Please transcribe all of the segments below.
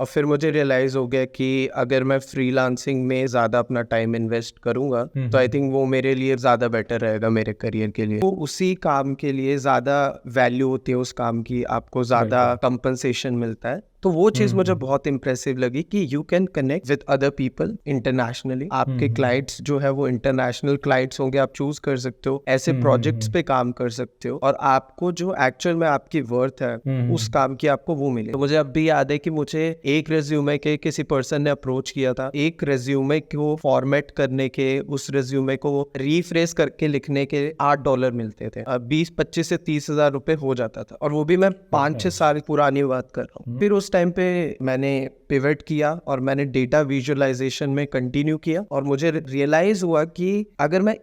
और फिर मुझे रियलाइज हो गया कि अगर मैं फ्रीलांसिंग में ज़्यादा अपना टाइम इन्वेस्ट करूँगा तो आई थिंक वो मेरे लिए ज़्यादा बेटर रहेगा मेरे करियर के लिए। तो उसी काम के लिए ज़्यादा वैल्यू होती है उस काम की, आपको ज़्यादा कंपनसेशन मिलता है। तो वो चीज़ मुझे बहुत इम्प्रेसिव लगी कि you can connect with other people internationally. आपके क्लाइंट्स जो है वो इंटरनेशनल क्लाइंट्स होंगे, आप चूज कर सकते हो, ऐसे प्रोजेक्ट्स पे काम कर सकते हो और आपको जो एक्चुअल में आपकी वर्थ है उस काम की आपको वो मिले। तो मुझे अब भी याद है कि मुझे एक रेज्यूमे के किसी पर्सन ने अप्रोच किया था, एक रेज्यूमे को फॉर्मेट करने के, उस रेज्यूमे को रीफ्रेश करके लिखने के $8 मिलते थे। 20-25 से 30,000 रुपए हो जाता था, और वो भी मैं 5-6 साल पुरानी बात कर रहा हूँ। फिर उस टाइम पे मैंने पिवट किया और मैंने डेटा विजुअलाइजेशन में कंटिन्यू किया, और मुझे रियलाइज हुआ कि अगर मैं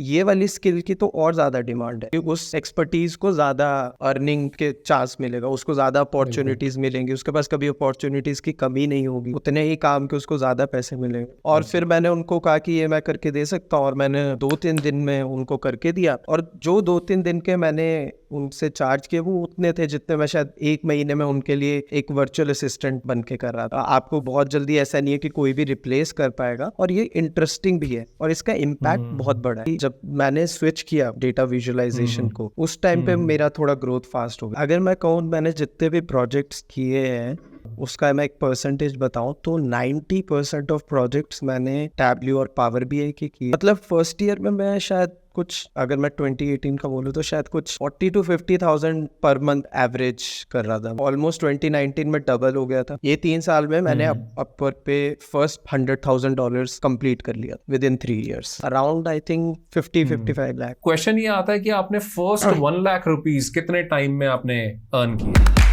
ये वाली स्किल की तो और ज्यादा डिमांड है, उस एक्सपर्टीज को ज्यादा अर्निंग के चांस मिलेगा, उसको ज्यादा अपॉर्चुनिटीज मिलेंगी, उसके पास कभी अपॉर्चुनिटीज की कमी नहीं होगी, उतने ही काम के उसको ज्यादा पैसे मिलेंगे। और फिर मैंने उनको कहा कि ये मैं करके दे सकता हूँ, और मैंने 2-3 दिन में उनको करके दिया, और जो 2-3 दिन के मैंने उनसे चार्ज किए वो उतने थे जितने मैं शायद 1 महीने में उनके लिए एक वर्चुअल असिस्टेंट बन के कर रहा था। आपको बहुत जल्दी ऐसा नहीं है कि कोई भी रिप्लेस कर पाएगा, और ये इंटरेस्टिंग भी है और इसका इम्पैक्ट बहुत बड़ा है। जब मैंने स्विच किया डेटा विजुअलाइजेशन को, उस टाइम पे मेरा थोड़ा ग्रोथ फास्ट हो गया। अगर मैं कहूँ मैंने जितने भी प्रोजेक्ट्स किए हैं उसका मैं एक परसेंटेज बताऊं तो 90% ऑफ प्रोजेक्ट्स मैंने टैबल्यू और पावर बीआई के किए। मतलब फर्स्ट ईयर में मैं शायद कुछ, अगर मैं 2018 का बोलूँ तो शायद कुछ 40 to 50,000 पर मंथ एवरेज कर रहा था। ऑलमोस्ट 2019 में डबल हो गया था। ये 3 साल में मैंने अपवर्क पे फर्स्ट $100,000 कंप्लीट कर लिया with in 3 years, around I think 50-55 lakh. Question ये आता है कि आपने फर्स्ट 1 लाख रुपीज कितने टाइम में आपने अर्न किए?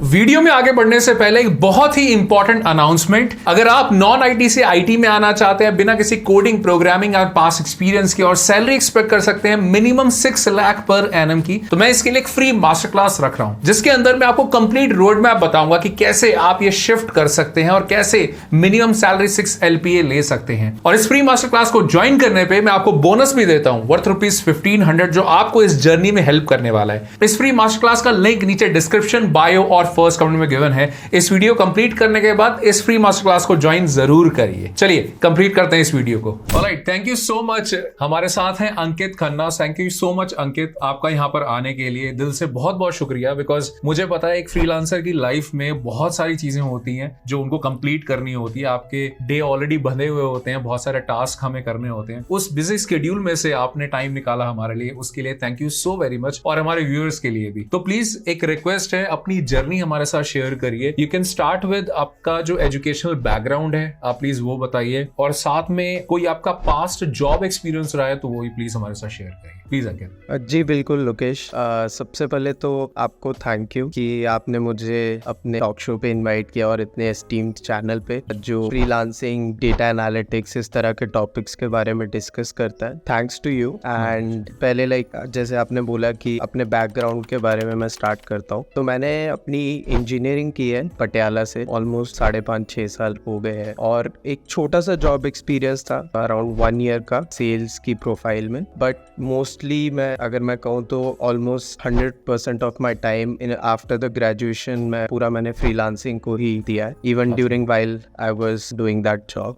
वीडियो में आगे बढ़ने से पहले एक बहुत ही इंपॉर्टेंट अनाउंसमेंट। अगर आप नॉन आईटी से आईटी में आना चाहते हैं बिना किसी कोडिंग, प्रोग्रामिंग और पास एक्सपीरियंस के, और सैलरी एक्सपेक्ट कर सकते हैं मिनिमम 6 लाख पर एनएम की, तो मैं इसके लिए एक फ्री मास्टर क्लास रख रहा हूं जिसके अंदर मैं आपको कंप्लीट रोड मैप बताऊंगा कि कैसे आप ये शिफ्ट कर सकते हैं और कैसे मिनिमम सैलरी 6 LPA ले सकते हैं। और इस फ्री मास्टर क्लास को ज्वाइन करने पर मैं आपको बोनस भी देता हूं वर्थ ₹1500 जो आपको इस जर्नी में हेल्प करने वाला है। इस फ्री मास्टर क्लास का लिंक नीचे डिस्क्रिप्शन, बायो और फर्स्ट कमेंट में गिवन है। इस वीडियो कंप्लीट करने के बाद इस फ्री मास्टर क्लास को ज्वाइन जरूर करिए। चलिए कंप्लीट करते हैं इस वीडियो को। Alright, thank you so much. हमारे साथ हैं Ankit Khanna. Thank you so much Ankit, आपका यहाँ पर आने के लिए दिल से बहुत बहुत शुक्रिया। बिकॉज मुझे पता है एक फ्रीलांसर की लाइफ में बहुत सारी चीजें होती हैं जो उनको कंप्लीट करनी होती है। आपके डे ऑलरेडी बंधे हुए होते हैं, बहुत सारे टास्क हमें करने होते हैं। उस बिजी शेड्यूल में से आपने टाइम निकाला हमारे लिए, उसके लिए thank you so very much. और हमारे व्यूअर्स के लिए भी तो प्लीज एक रिक्वेस्ट है, अपनी जर्नी हमारे साथ शेयर करिए। यू कैन स्टार्ट विद आपका जो एजुकेशनल बैकग्राउंड है, आप प्लीज वो बताइए, और साथ में कोई आपका पास्ट जॉब एक्सपीरियंस रहा है तो वो भी प्लीज हमारे साथ शेयर करिए। प्लीज अंकित। जी बिल्कुल लोकेश, सबसे पहले तो आपको थैंक यू कि आपने मुझे अपने टॉक शो पे इनवाइट किया और इतने एस्टीम्ड चैनल पे जो फ्रीलांसिंग, डेटा एनालिटिक्स, इस तरह के टॉपिक्स के बारे में डिस्कस करता है। Thanks to you. एंड पहले जैसे आपने बोला कि अपने बैकग्राउंड के बारे में मैं स्टार्ट करता हूँ, तो मैंने अपनी इंजीनियरिंग की है पटियाला से, ऑलमोस्ट 5.5-6 साल हो गए हैं, और एक छोटा सा जॉब एक्सपीरियंस था अराउंड 1 year का सेल्स की प्रोफाइल में। बट मोस्टली मैं अगर मैं कहूँ तो almost 100% of my time in after the graduation में पूरा मैंने फ्रीलांसिंग को ही दिया है, even during while I was doing that job.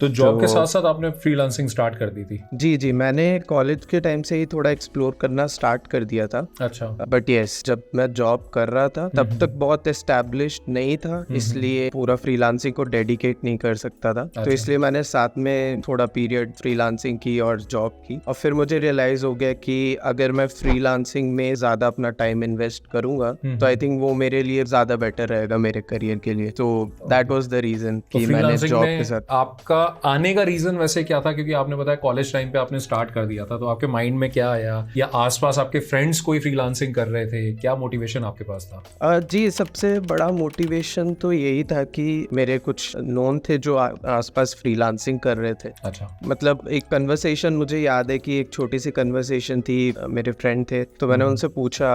तो जॉब के साथ साथ आपने फ्रीलांसिंग स्टार्ट कर दी थी? जी, मैंने कॉलेज के टाइम से ही थोड़ा एक्सप्लोर करना स्टार्ट कर दिया था। अच्छा। बट यस, जब मैं जॉब कर रहा था तब तक बहुत एस्टैब्लिश्ड नहीं था, इसलिए पूरा फ्रीलांसिंग को डेडिकेट नहीं कर सकता था। तो इसलिए मैंने साथ में थोड़ा पीरियड फ्रीलांसिंग की और जॉब की, और फिर मुझे रियलाइज हो गया कि अगर मैं फ्रीलांसिंग में ज्यादा अपना टाइम इन्वेस्ट करूंगा तो आई थिंक वो मेरे लिए ज्यादा बेटर रहेगा मेरे करियर के लिए। तो दैट वाज द रीजन कि मैंने जॉब के साथ। आपका आने का रीजन वैसे क्या था? क्योंकि आपने बताया कॉलेज टाइम पे आपने स्टार्ट कर दिया था, तो आपके माइंड में क्या आया, या आसपास आपके फ्रेंड्स कोई फ्रीलांसिंग कर रहे थे, क्या मोटिवेशन आपके पास था? जी, सबसे बड़ा मोटिवेशन तो यही था कि मेरे कुछ नोन थे जो आसपास फ्रीलांसिंग कर रहे थे। अच्छा। मतलब एक कन्वर्सेशन मुझे याद है कि एक छोटी सी कन्वर्सेशन थी, मेरे फ्रेंड थे, तो मैंने उनसे पूछा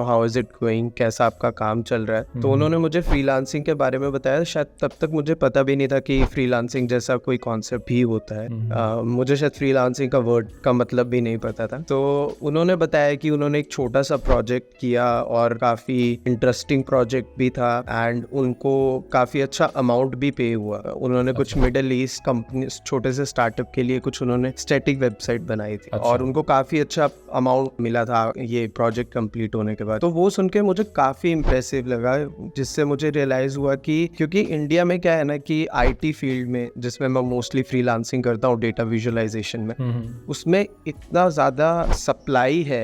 हाउ इज इट गोइंग, कैसा आपका काम चल रहा है। तो उन्होंने मुझे फ्रीलांसिंग के बारे में बताया। शायद तब तक मुझे पता भी नहीं था कि फ्रीलांसिंग जैसा कोई कॉन्सेप्ट भी होता है। मुझे शायद फ्रीलांसिंग का वर्ड का मतलब भी नहीं पता था। तो उन्होंने बताया कि उन्होंने एक छोटा सा प्रोजेक्ट किया और काफी इंटरेस्टिंग प्रोजेक्ट भी था एंड उनको काफी अच्छा अमाउंट भी पे हुआ। उन्होंने कुछ मिडिल ईस्ट कंपनी, छोटे से स्टार्टअप के लिए कुछ उन्होंने स्टैटिक वेबसाइट बनाई थी और उनको काफी अच्छा अमाउंट मिला था ये प्रोजेक्ट कंप्लीट होने के बाद। तो वो सुन के मुझे काफी इंप्रेसिव लगा, जिससे मुझे रियलाइज हुआ कि क्योंकि इंडिया में क्या है ना कि आईटी फील्ड में, जिसमें मैं मोस्टली फ्रीलांसिंग करता हूँ डेटा विजुअलाइजेशन में, उसमें इतना ज्यादा सप्लाई है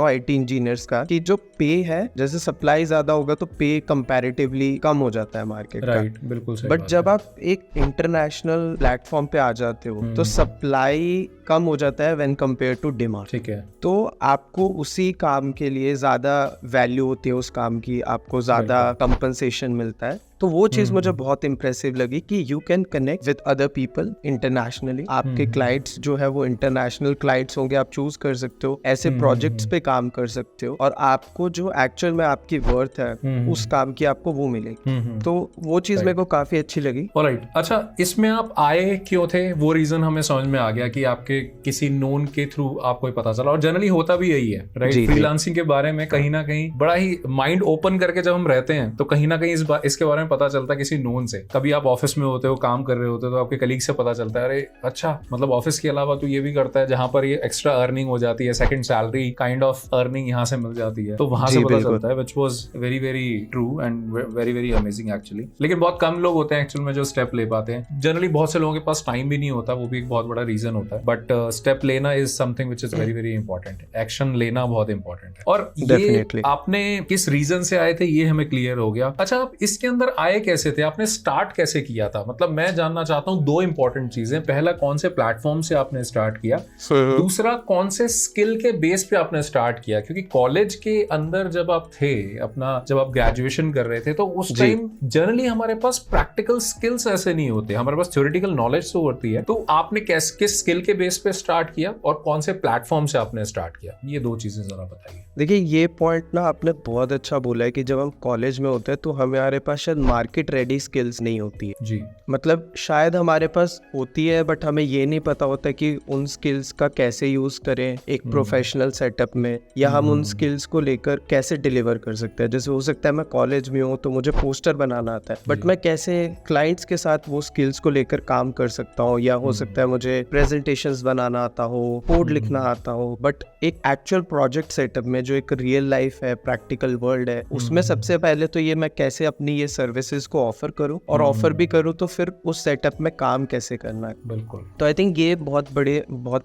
आईटी इंजीनियर्स का कि जो पे है, जैसे सप्लाई ज्यादा होगा तो पे कंपैरेटिवली कम हो जाता है मार्केट का। बिल्कुल सही। बट जब आप एक इंटरनेशनल प्लेटफॉर्म पे आ जाते हो तो सप्लाई कम हो जाता है व्हेन कंपेयर टू डिमांड। ठीक है। तो आपको उसी काम के लिए ज्यादा वैल्यू होती है, उस काम की आपको ज्यादा कंपनसेशन मिलता है। तो वो चीज मुझे बहुत इंप्रेसिव लगी कि you can connect with other people internationally. आपके क्लाइंट्स जो है वो इंटरनेशनल क्लाइंट्स होंगे, आप चूज कर सकते हो, ऐसे प्रोजेक्ट्स पे काम कर सकते हो और आपको जो एक्चुअल में आपकी वर्थ है उस काम की आपको वो मिलेगी। तो वो चीज मेरे को काफी अच्छी लगी। ऑलराइट। अच्छा, इसमें आप आए क्यों थे, वो रीजन हमें समझ में आ गया कि आपके किसी नोन के थ्रू आपको पता चला, और जनरली होता भी यही है, राइट? फ्रीलांसिंग के बारे में कहीं ना कहीं बड़ा ही माइंड ओपन करके जब हम रहते हैं तो कहीं ना कहीं इसके बारे में पता चलता है किसी नोन से। कभी आप ऑफिस में होते हो, काम कर रहे होते हो, तो आपके कलीग से पता चलता है, अरे अच्छा, मतलब ऑफिस के अलावा तू ये भी करता है, जहां पर ये एक्स्ट्रा अर्निंग हो जाती है, second salary kind of earning यहाँ से मिल जाती है, तो वहां से पता चलता है, which was very very true and very very amazing actually. लेकिन बहुत कम लोग होते हैं एक्चुअल में जो स्टेप ले पाते हैं। जनरली बहुत से लोगों के पास टाइम भी नहीं होता, वो भी एक बहुत बड़ा रीजन होता है। बट स्टेप लेना is something which is very very important. Action लेना बहुत इंपॉर्टेंट है। और ये आपने किस रीजन से आए थे ये हमें क्लियर हो गया। अच्छा, आप इसके अंदर आए कैसे थे, आपने स्टार्ट कैसे किया था? मतलब मैं जानना चाहता हूँ दो इंपॉर्टेंट चीजें। पहला, कौन से प्लेटफॉर्म से आपने स्टार्ट किया? दूसरा, कौन से स्किल के बेस पे आपने स्टार्ट किया? क्योंकि कॉलेज के अंदर जब आप थे, जब आप ग्रेजुएशन कर रहे थे, तो उस टाइम जनरली हमारे पास प्रैक्टिकल स्किल्स ऐसे नहीं होते, हमारे पास थ्योरेटिकल नॉलेज तो होती है। तो आपने किस स्किल के बेस पे स्टार्ट किया और कौन से प्लेटफॉर्म से आपने स्टार्ट किया? ये दो चीजें जरा बताइए। देखिए, ये पॉइंट ना आपने बहुत अच्छा बोला है कि जब हम कॉलेज में होते हैं तो हमारे पास शायद मार्केट रेडी स्किल्स नहीं होती है। जी। मतलब शायद हमारे पास होती है बट हमें ये नहीं पता होता कि उन स्किल्स का कैसे यूज करें एक प्रोफेशनल सेटअप में, या हम उन स्किल्स को लेकर कैसे डिलीवर कर सकते हैं। जैसे हो सकता है मैं कॉलेज में हूँ तो मुझे पोस्टर बनाना आता है, बट मैं कैसे क्लाइंट्स के साथ वो स्किल्स को लेकर काम कर सकता हूँ, या हो सकता है मुझे प्रेजेंटेशंस बनाना आता हो, कोड लिखना आता हो। बट एक एक्चुअल प्रोजेक्ट सेटअप में जो एक रियल लाइफ है, प्रैक्टिकल वर्ल्ड है, उसमें सबसे पहले तो ये मैं कैसे अपनी ये सर्विसेज को ऑफर करूं, और ऑफर भी करूं तो फिर उस सेटअप में काम कैसे करना है। बिल्कुल। तो आई थिंक ये बहुत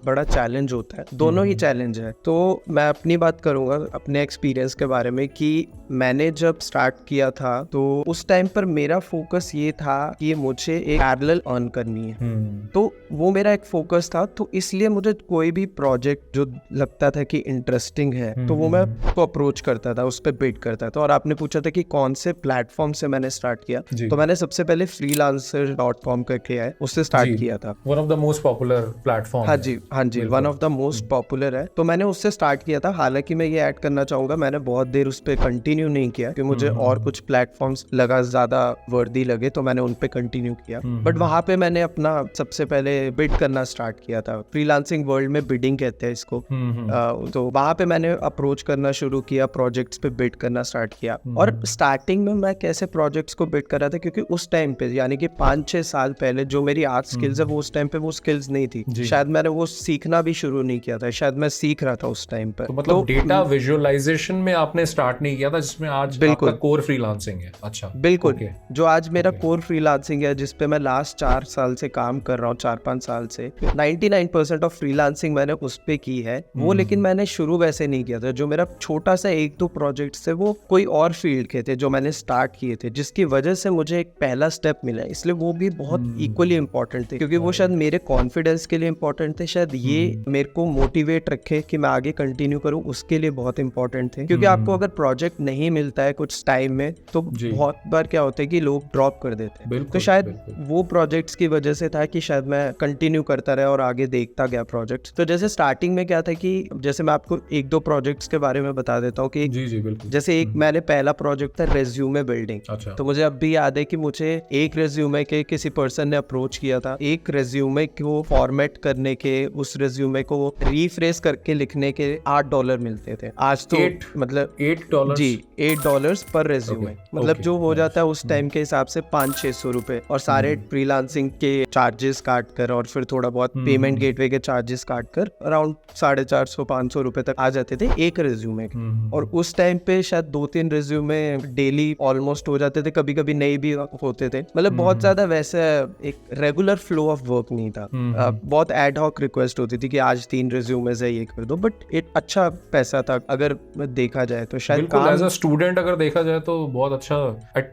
बड़ा चैलेंज होता है, दोनों ही चैलेंज है। तो मैं अपनी बात करूंगा अपने एक्सपीरियंस के बारे में कि मैंने जब स्टार्ट किया था तो उस टाइम पर मेरा फोकस ये था कि मुझे एक पैरेलल अर्न करनी है। तो वो मेरा एक फोकस था, तो इसलिए मुझे कोई भी प्रोजेक्ट जो लगता था कि इंटरेस्टिंग है तो वो मैं तो अप्रोच करता था, उस पर बिड करता था। और आपने पूछा था कि कौन से प्लेटफॉर्म से मैंने स्टार्ट किया, तो मैंने सबसे पहले freelancer.com करके है, उससे स्टार्ट किया था। One of the most popular platform. हाँ जी, one of the most popular है। तो मैंने उससे स्टार्ट किया था। हालांकि मैं ये ऐड करना चाहूंगा, मैंने बहुत देर उस पर कंटिन्यू नहीं किया क्योंकि मुझे और कुछ प्लेटफॉर्म्स लगा ज्यादा वर्दी लगे, तो मैंने उन पे कंटिन्यू किया। बट वहां पे मैंने अपना सबसे पहले बिड करना स्टार्ट किया था। फ्रीलांसिंग वर्ल्ड में बिडिंग कहते हैं इसको। तो वहां पे मैंने अप्रोच करना शुरू किया, प्रोजेक्ट्स पे बिड करना स्टार्ट किया। और स्टार्टिंग में मैं कैसे प्रोजेक्ट्स को बिड कर रहा था, क्योंकि उस टाइम पे यानी कि 5-6 साल पहले जो मेरी आर्ट स्किल्स है वो उस टाइम पे वो स्किल्स नहीं थी। शायद मैंने वो सीखना भी शुरू नहीं किया था, शायद मैं सीख रहा था उस टाइम पर। तो मतलब डेटा विजुअलाइजेशन में आपने स्टार्ट नहीं किया था, जिसमें आज आपका कोर फ्रीलांसिंग है। अच्छा, बिल्कुल। जो आज मेरा कोर फ्रीलांसिंग है, जिसपे मैं लास्ट 4 साल से काम कर रहा हूँ, 4-5 साल से 99% ऑफ फ्रीलांसिंग मैंने उस पे की है वो। लेकिन मैंने शुरू वैसे नहीं किया था। जो मेरा छोटा सा 1-2 प्रोजेक्ट थे वो कोई और फील्ड के थे जो मैंने स्टार्ट किए थे, जिसकी वजह से मुझे एक पहला स्टेप मिला, इसलिए वो भी बहुत इक्वली इंपॉर्टेंट थे, क्योंकि वो शायद मेरे कॉन्फिडेंस के लिए इंपॉर्टेंट थे, शायद ये मेरे को मोटिवेट रखे कि मैं आगे कंटिन्यू करूँ, उसके लिए बहुत इंपॉर्टेंट थे। क्योंकि आपको अगर प्रोजेक्ट नहीं मिलता है कुछ टाइम में तो बहुत बार क्या होता है कि लोग ड्रॉप कर देते हैं, तो शायद वो प्रोजेक्ट्स की वजह से था कि शायद मैं कंटिन्यू करता रहा और आगे देखता गया प्रोजेक्ट्स। तो जैसे स्टार्टिंग में क्या था कि जैसे मैं आपको 1-2 प्रोजेक्ट्स के बारे में बता देता हूँ कि जैसे एक मैंने पहला प्रोजेक्ट था रेज्यूमे बिल्डिंग। तो मुझे अब भी याद है कि मुझे एक रेज्यूमे के किसी पर्सन ने अप्रोच किया था, एक रेज्यूमे को फॉर्मेट करने के, उस रेज्यूमे को रीफ्रेश करके लिखने के $8 मिलते थे। आज तो मतलब $8 जी, $8 पर रेज्यूमे, मतलब जो हो जाता है उस टाइम के हिसाब से 500-600 रुपए, और सारे फ्रीलांसिंग के चार्जेस काट कर और फिर थोड़ा बहुत पेमेंट गेटवे के चार्जेस काट कर अराउंड 450-500 रुपए तक आ जाते थे एक रेज्यूमे के। और उस टाइम पे शायद 2-3 रेज्यूमे डेली ऑलमोस्ट हो जाते थे, कभी कभी नहीं भी होते थे, मतलब बहुत ज्यादा वैसे एक रेगुलर फ्लो ऑफ वर्क नहीं था। बहुत एड हॉक रिक्वेस्ट होती थी कि आज 3 रेज्यूमेज है, ये कर दो, बट एक अच्छा पैसा था अगर देखा जाए तो। शायद एज अ स्टूडेंट अगर देखा जाए तो बहुत अच्छा,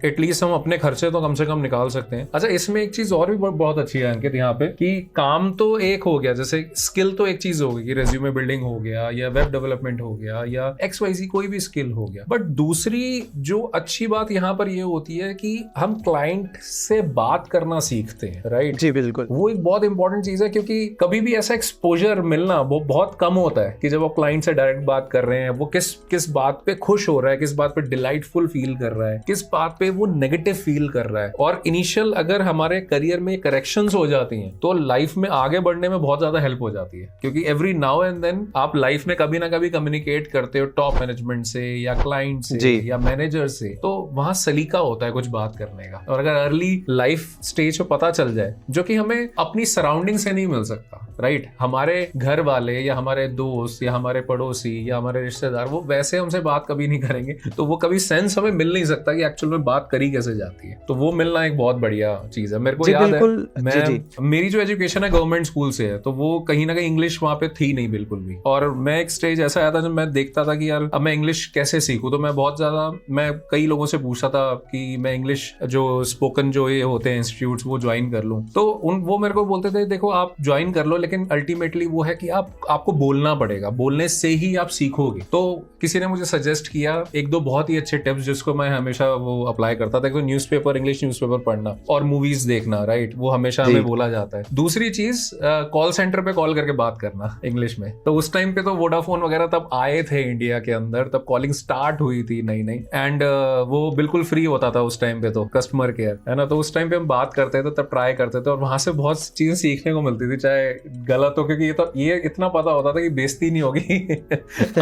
एटलीस्ट हम अपने खर्चे तो कम से कम निकाल सकते हैं। अच्छा, इसमें एक चीज और भी बहुत अच्छी है अंकित यहाँ पे कि काम तो एक हो गया, जैसे स्किल तो एक चीज हो गई कि रेज्यूमे बिल्डिंग हो गया या वेब डेवलपमेंट हो गया या XYZ कोई भी स्किल हो गया, बट दूसरी जो अच्छी बात यहाँ पर ये होती है कि हम क्लाइंट से बात करना सीखते हैं, राइट? जी बिल्कुल, वो एक बहुत इंपॉर्टेंट चीज है, क्योंकि कभी भी ऐसा एक्सपोजर मिलना वो बहुत कम होता है कि जब आप क्लाइंट से डायरेक्ट बात कर रहे हैं, वो किस बात पे खुश हो रहा है, किस बात पे डिलाइटफुल फील कर रहा है, किस बात पे वो नेगेटिव फील कर रहा है। और इनिशियल अगर हमारे करियर में करेक्शंस हो जाती हैं तो लाइफ में आगे बढ़ने में बहुत ज्यादा हेल्प हो जाती है, क्योंकि एवरी नाउ एंड देन आप लाइफ में कभी ना कभी कम्युनिकेट करते हो टॉप मैनेजमेंट से या क्लाइंट से या मैनेजर से, तो वहां सलीका होता है कुछ बात करने का। और अगर अर्ली लाइफ स्टेज पे पता चल जाए, जो कि हमें अपनी सराउंडिंग से नहीं मिल सकता, राइट? हमारे घर वाले या हमारे दोस्त या हमारे पड़ोसी या हमारे रिश्तेदार वो वैसे हमसे बात कभी नहीं करेंगे, तो वो कभी सेंस हमें मिल नहीं सकता कि एक्चुअल में बात करी कैसे जाती है। तो वो मिलना एक बहुत बढ़िया चीज है। मेरे को याद है मेरी जो एजुकेशन है गवर्नमेंट स्कूल से है, तो वो कहीं ना कहीं इंग्लिश वहां पे थी नहीं बिल्कुल भी। और मैं एक स्टेज ऐसा आया था जब मैं देखता था कि यार अब मैं इंग्लिश कैसे सीखूं, तो मैं बहुत ज्यादा मैं कई लोगों से पूछता था कि मैं इंग्लिश जो स्पोकन जो ये होते हैं इंस्टीट्यूट्स वो ज्वाइन कर लूं। तो वो मेरे को बोलते थे देखो आप ज्वाइन कर लो, लेकिन अल्टीमेटली वो है कि आपको बोलना पड़ेगा, बोलने से ही आप सीखोगे। तो किसी ने मुझे सजेस्ट किया 1-2 बहुत ही अच्छे टिप्स जिसको मैं हमेशा वो अप्लाई करता था। तो न्यूज़पेपर, इंग्लिश न्यूज़पेपर पढ़ना और मूवीज देखना, राइट? वो हमेशा हमें बोला जाता है। दूसरी चीज कॉल सेंटर पे कॉल करके बात करना इंग्लिश में। तो उस टाइम पे तो वोडाफोन वगैरह तब आए थे इंडिया के अंदर, तब कॉलिंग स्टार्ट हुई थी नई एंड वो बिल्कुल फ्री होता था उस टाइम पे, तो कस्टमर केयर है ना। तो उस टाइम पे हम बात करते थे, तब ट्राई करते थे और वहां से बहुत चीजें सीखने को मिलती थी, चाहे गलत हो, क्योंकि ये इतना पता होता था कि बेइज्जती नहीं होगी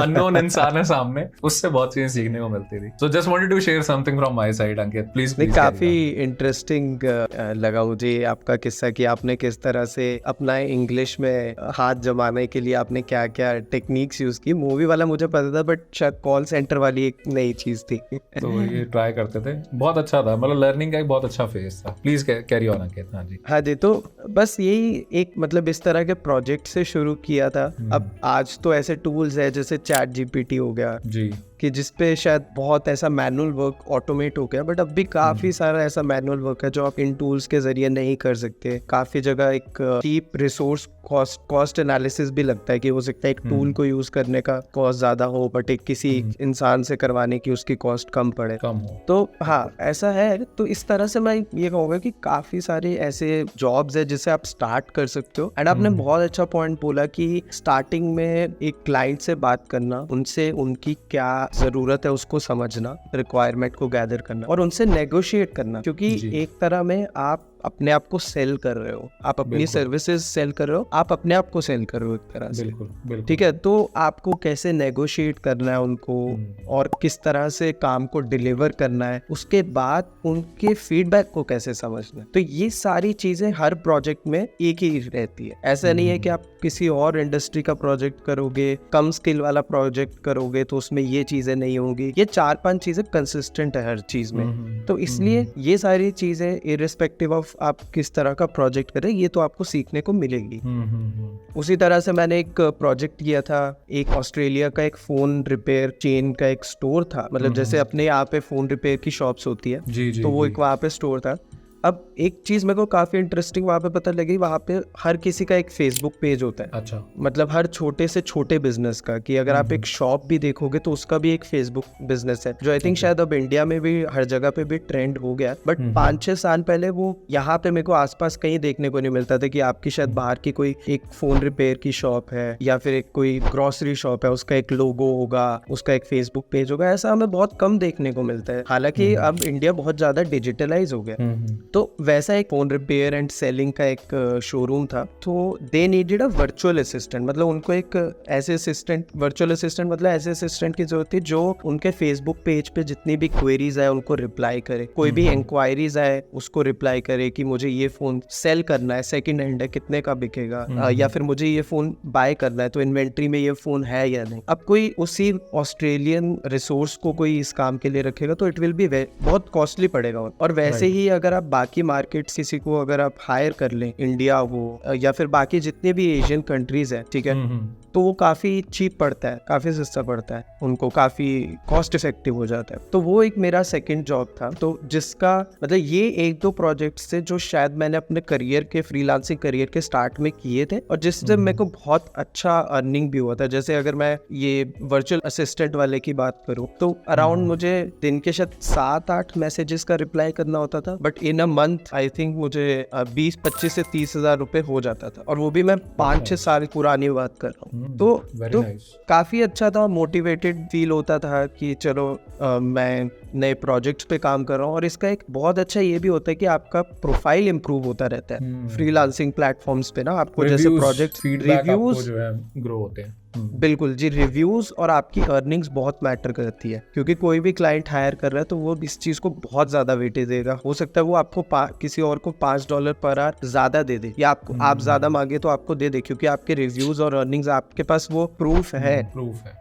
अननोन इंसान है सामने, उससे बहुत चीजें सीखने को मिलती थी। So just wanted to share something from my side Ankit, please. काफी इंटरेस्टिंग लगा मुझे आपका किस्सा कि आपने किस तरह से अपना इंग्लिश में हाथ जमाने के लिए आपने क्या क्या टेक्निक्स यूज की। मूवी वाला मुझे पता था, बट शायद कॉल सेंटर वाली एक नई चीज थी। तो ये ट्राई करते थे, बहुत अच्छा था, मतलब लर्निंग का एक बहुत अच्छा फेज था। प्लीज कैरी ऑन अंकित। हाँ जी, तो बस यही एक मतलब इस तरह के प्रोजेक्ट से शुरू किया था। अब आज तो ऐसे टूल्स है जैसे ChatGPT हो गया जी, कि जिसपे शायद बहुत ऐसा मैनुअल वर्क ऑटोमेट हो गया, बट अब भी काफी सारा ऐसा मैनुअल वर्क है जो आप इन टूल्स के जरिए नहीं कर सकते। काफी जगह एक चीप रिसोर्स कॉस्ट एनालिसिस भी लगता है कि हो सकता है एक टूल को यूज करने का कॉस्ट ज्यादा हो, बट एक किसी इंसान से करवाने की उसकी कॉस्ट कम पड़े, कम हो। तो हाँ, ऐसा है। तो इस तरह से मैं ये कहूँगा कि काफी सारे ऐसे जॉब्स है जिसे आप स्टार्ट कर सकते हो। एंड आपने बहुत अच्छा पॉइंट बोला कि स्टार्टिंग में एक क्लाइंट से बात करना, उनसे उनकी क्या जरूरत है उसको समझना, रिक्वायरमेंट को गैदर करना और उनसे नेगोशिएट करना, क्योंकि एक तरह में आप अपने आप को सेल कर रहे हो, आप अपनी सर्विसेज सेल कर रहे हो, आप अपने आप को सेल कर रहे हो एक तरह से। बिल्कुल। ठीक है, तो आपको कैसे नेगोशिएट करना है उनको और किस तरह से काम को डिलीवर करना है, उसके बाद उनके फीडबैक को कैसे समझना है। तो ये सारी चीजें हर प्रोजेक्ट में एक ही रहती है। ऐसा नहीं है कि आप किसी और इंडस्ट्री का प्रोजेक्ट करोगे, कम स्किल वाला प्रोजेक्ट करोगे तो उसमें ये चीजें नहीं होंगी। ये 4-5 चीजें कंसिस्टेंट है हर चीज में। तो इसलिए ये सारी चीजें इररिस्पेक्टिव ऑफ आप किस तरह का प्रोजेक्ट करें, ये तो आपको सीखने को मिलेगी। उसी तरह से मैंने एक प्रोजेक्ट किया था, एक ऑस्ट्रेलिया का एक फोन रिपेयर चेन का एक स्टोर था, मतलब जैसे अपने यहाँ पे फोन रिपेयर की शॉप्स होती है, तो वो एक वहाँ पे स्टोर था। अब एक चीज मेरे को काफी इंटरेस्टिंग वहाँ पे पता लगी, वहाँ पे हर किसी का एक फेसबुक पेज होता है। अच्छा। मतलब हर छोटे से छोटे बिजनेस का, कि अगर आप एक शॉप भी देखोगे तो उसका भी एक फेसबुक बिजनेस है, जो आई थिंक शायद अब इंडिया में भी हर जगह पे भी ट्रेंड हो गया। बट 5-6 साल पहले वो यहाँ पे मेरे को आसपास कहीं देखने को नहीं मिलता था कि आपकी शायद बाहर की कोई एक फोन रिपेयर की शॉप है या फिर एक कोई ग्रोसरी शॉप है, उसका एक लोगो होगा, उसका एक फेसबुक पेज होगा। ऐसा हमें बहुत कम देखने को मिलता है। हालांकि अब इंडिया बहुत ज्यादा डिजिटलाइज हो गया, तो वैसा एक फोन रिपेयर एंड सेलिंग का एक शोरूम था। तो they needed a virtual assistant, मतलब उनको एक ऐसे असिस्टेंट, वर्चुअल असिस्टेंट मतलब ऐसे असिस्टेंट की जरूरत थी जो उनके फेसबुक पेज पे जितनी भी क्वेरीज आए उनको रिप्लाई करे, कोई भी इंक्वायरीज आए उसको रिप्लाई करे कि मुझे ये फोन सेल करना है, सेकंड हैंड है, कितने का बिकेगा, या फिर मुझे ये फोन बाय करना है तो इन्वेंट्री में ये फोन है या नहीं। अब कोई उसी ऑस्ट्रेलियन रिसोर्स को कोई इस काम के लिए रखेगा तो इट विल बी बहुत कॉस्टली पड़ेगा। और वैसे ही अगर आप बाकी मार्केट्स किसी को अगर आप हायर कर लें, इंडिया हो या फिर बाकी जितने भी एशियन कंट्रीज हैं, ठीक है, तो वो काफी चीप पड़ता है, काफी सस्ता पड़ता है, उनको काफी कॉस्ट इफेक्टिव हो जाता है। तो वो एक मेरा सेकंड जॉब था, तो जिसका मतलब ये 1-2 प्रोजेक्ट्स थे जो शायद मैंने अपने करियर के, फ्रीलांसिंग करियर के स्टार्ट में किए थे और जिससे मेरे को बहुत अच्छा अर्निंग भी हुआ था। जैसे अगर मैं ये वर्चुअल असिस्टेंट वाले की बात करूँ तो अराउंड मुझे दिन के शायद 7-8 मैसेजेस का रिप्लाई करना होता था, but in a month I think मुझे 20-25 से 30 हजार रुपए हो जाता था, और वो भी मैं 5-6 साल पुरानी बात कर रहा हूँ। तो काफी अच्छा था, मोटिवेटेड फील होता था कि चलो मैं नए प्रोजेक्ट्स पे काम कर रहा हूँ। और इसका एक बहुत अच्छा ये भी होता है कि आपका प्रोफाइल इंप्रूव होता रहता है फ्रीलांसिंग प्लेटफॉर्म्स पे ना। आपको जैसे प्रोजेक्ट रिव्यूज जो है ग्रो होते हैं। बिल्कुल जी, रिव्यूज और आपकी अर्निंग्स बहुत मैटर करती है, क्योंकि कोई भी क्लाइंट हायर कर रहा है तो वो इस चीज को बहुत ज्यादा वेटेज देगा। हो सकता है वो आपको किसी और को $5 पर आवर ज्यादा दे दे, या आपको आप ज्यादा मांगे तो आपको दे दे, क्योंकि आपके रिव्यूज और अर्निंग्स, आपके पास वो प्रूफ है।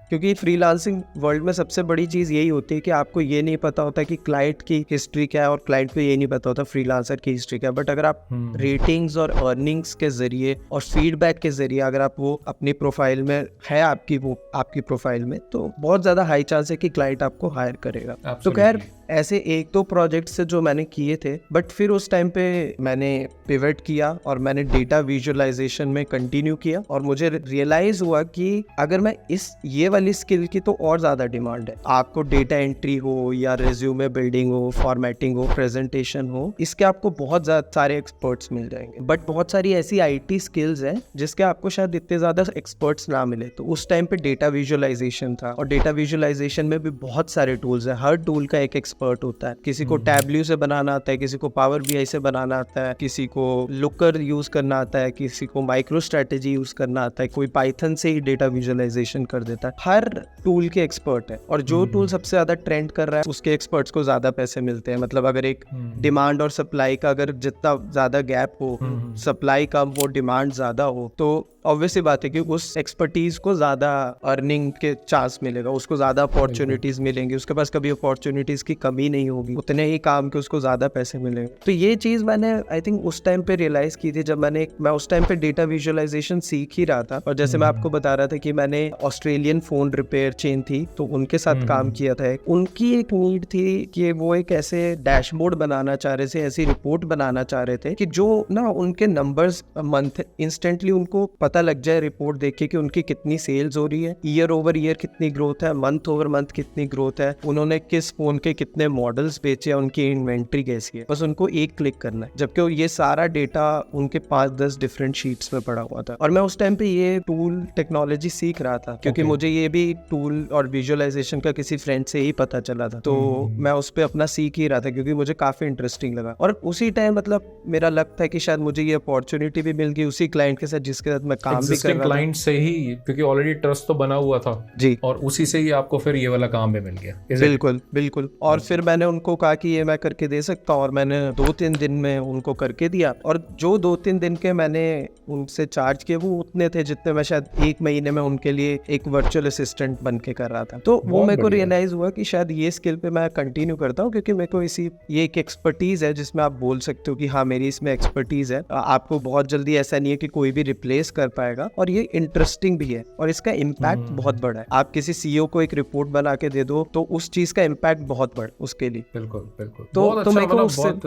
क्योंकि फ्रीलांसिंग वर्ल्ड में सबसे बड़ी चीज यही होती है कि आपको ये नहीं पता होता कि क्लाइंट की हिस्ट्री क्या है, और क्लाइंट को ये नहीं पता होता फ्रीलांसर की हिस्ट्री क्या है। बट अगर आप रेटिंग्स और अर्निंग्स के जरिए और फीडबैक के जरिए अगर आप वो अपनी प्रोफाइल में है, आपकी प्रोफाइल में, तो बहुत ज्यादा हाई चांस है कि क्लाइंट आपको हायर करेगा। तो खैर ऐसे 1-2 प्रोजेक्ट से जो मैंने किए थे, बट फिर उस टाइम पे मैंने पिवट किया और मैंने डेटा विजुअलाइजेशन में कंटिन्यू किया, और मुझे रियलाइज हुआ कि अगर मैं ये वाली स्किल की तो और ज्यादा डिमांड है। आपको डेटा एंट्री हो या रिज्यूमे बिल्डिंग हो, फॉर्मेटिंग हो, प्रेजेंटेशन हो, इसके आपको बहुत ज्यादा सारे एक्सपर्ट्स मिल जाएंगे। बट बहुत सारी ऐसी IT स्किल्स हैं जिसके आपको शायद इतने ज्यादा एक्सपर्ट्स ना मिले। तो उस टाइम पे डेटा विजुअलाइजेशन था, और डेटा विजुअलाइजेशन में भी बहुत सारे टूल्स हैं, हर टूल का एक एक्सपर्ट होता है। किसी को टैबल्यू से बनाना आता है, किसी को पावर BI से बनाना आता है, किसी को लुकर यूज करना आता है, किसी को माइक्रो स्ट्रेटेजी यूज करना आता है, कोई पाइथन से ही डेटा विजुअलाइजेशन कर देता है। हर टूल के एक्सपर्ट है, और जो टूल सबसे ज्यादा ट्रेंड कर रहा है उसके एक्सपर्ट्स को ज्यादा पैसे मिलते हैं। मतलब अगर एक डिमांड और सप्लाई का अगर जितना ज्यादा गैप हो, सप्लाई कम हो, डिमांड ज्यादा हो, तो ऑब्वियसली बात है कि उस एक्सपर्टीज को ज्यादा अर्निंग के चांस मिलेगा, उसको ज्यादा अपॉर्चुनिटीज मिलेंगी, उसके पास कभी अपॉर्चुनिटीज की कमी नहीं होगी, उतने ही काम के उसको ज्यादा पैसे मिलेंगे। तो ये चीज मैंने आई थिंक उस टाइम पे रियलाइज की थी, जब मैं उस टाइम पे डेटा विजुअलाइजेशन सीख ही रहा था। और जैसे मैं आपको बता रहा था कि मैंने ऑस्ट्रेलियन फोन रिपेयर चेन थी तो उनके साथ काम किया था। उनकी एक नीड थी कि वो एक ऐसे डैशबोर्ड बनाना चाह रहे थे, ऐसी रिपोर्ट बनाना चाह रहे थे कि जो ना उनके नंबर्स मंथ इंस्टेंटली उनको पता लग जाए रिपोर्ट देख के कि उनकी कितनी सेल्स हो रही है, ईयर ओवर ईयर कितनी ग्रोथ है, मंथ ओवर मंथ कितनी ग्रोथ है, उन्होंने किस फोन के कितने मॉडल्स बेचे, उनकी इन्वेंट्री कैसी है। बस उनको एक क्लिक करना है, जबकि ये सारा डेटा उनके 5-10 डिफरेंट शीट्स में पड़ा हुआ था। और मैं उस टाइम पे ये टूल टेक्नोलॉजी सीख रहा था, क्योंकि मुझे ये भी टूल और विजुअलाइजेशन का किसी फ्रेंड से ही पता चला था। तो मैं उस पर अपना सीख ही रहा था क्योंकि मुझे काफी इंटरेस्टिंग लगा। और उसी टाइम मतलब मेरा लक था कि शायद मुझे ये अपॉर्चुनिटी भी मिल गई उसी क्लाइंट के साथ जिसके साथ मैं काम भी कर रहा था। क्लाइंट से ही, क्योंकि ऑलरेडी ट्रस्ट तो बना हुआ था जी, और उसी से ही आपको फिर ये वाला काम भी मिल गया। बिल्कुल बिल्कुल। और फिर मैंने उनको कहा कि ये मैं करके दे सकता हूँ, और मैंने 2-3 दिन में उनको करके दिया। और जो 2-3 दिन के मैंने उनसे चार्ज किए वो उतने थे जितने मैं शायद 1 महीने में उनके लिए एक वर्चुअल असिस्टेंट बन के कर रहा था। तो वो मेरे को रियलाइज हुआ कि शायद ये स्किल पे मैं कंटिन्यू करता हूँ, क्योंकि मेरे को ये एक एक्सपर्टीज है जिसमें आप बोल सकते हो कि हाँ मेरी इसमें एक्सपर्टीज है। आपको बहुत जल्दी ऐसा नहीं है कि कोई भी रिप्लेस कर पाएगा, और ये इंटरेस्टिंग भी है और इसका इम्पैक्ट बहुत बड़ा है। आप किसी सीईओ को एक रिपोर्ट बना के दे दो तो उस चीज का इम्पैक्ट बहुत बड़ा उसके लिए। बिल्कुल बिल्कुल। तो मेरे को बहुत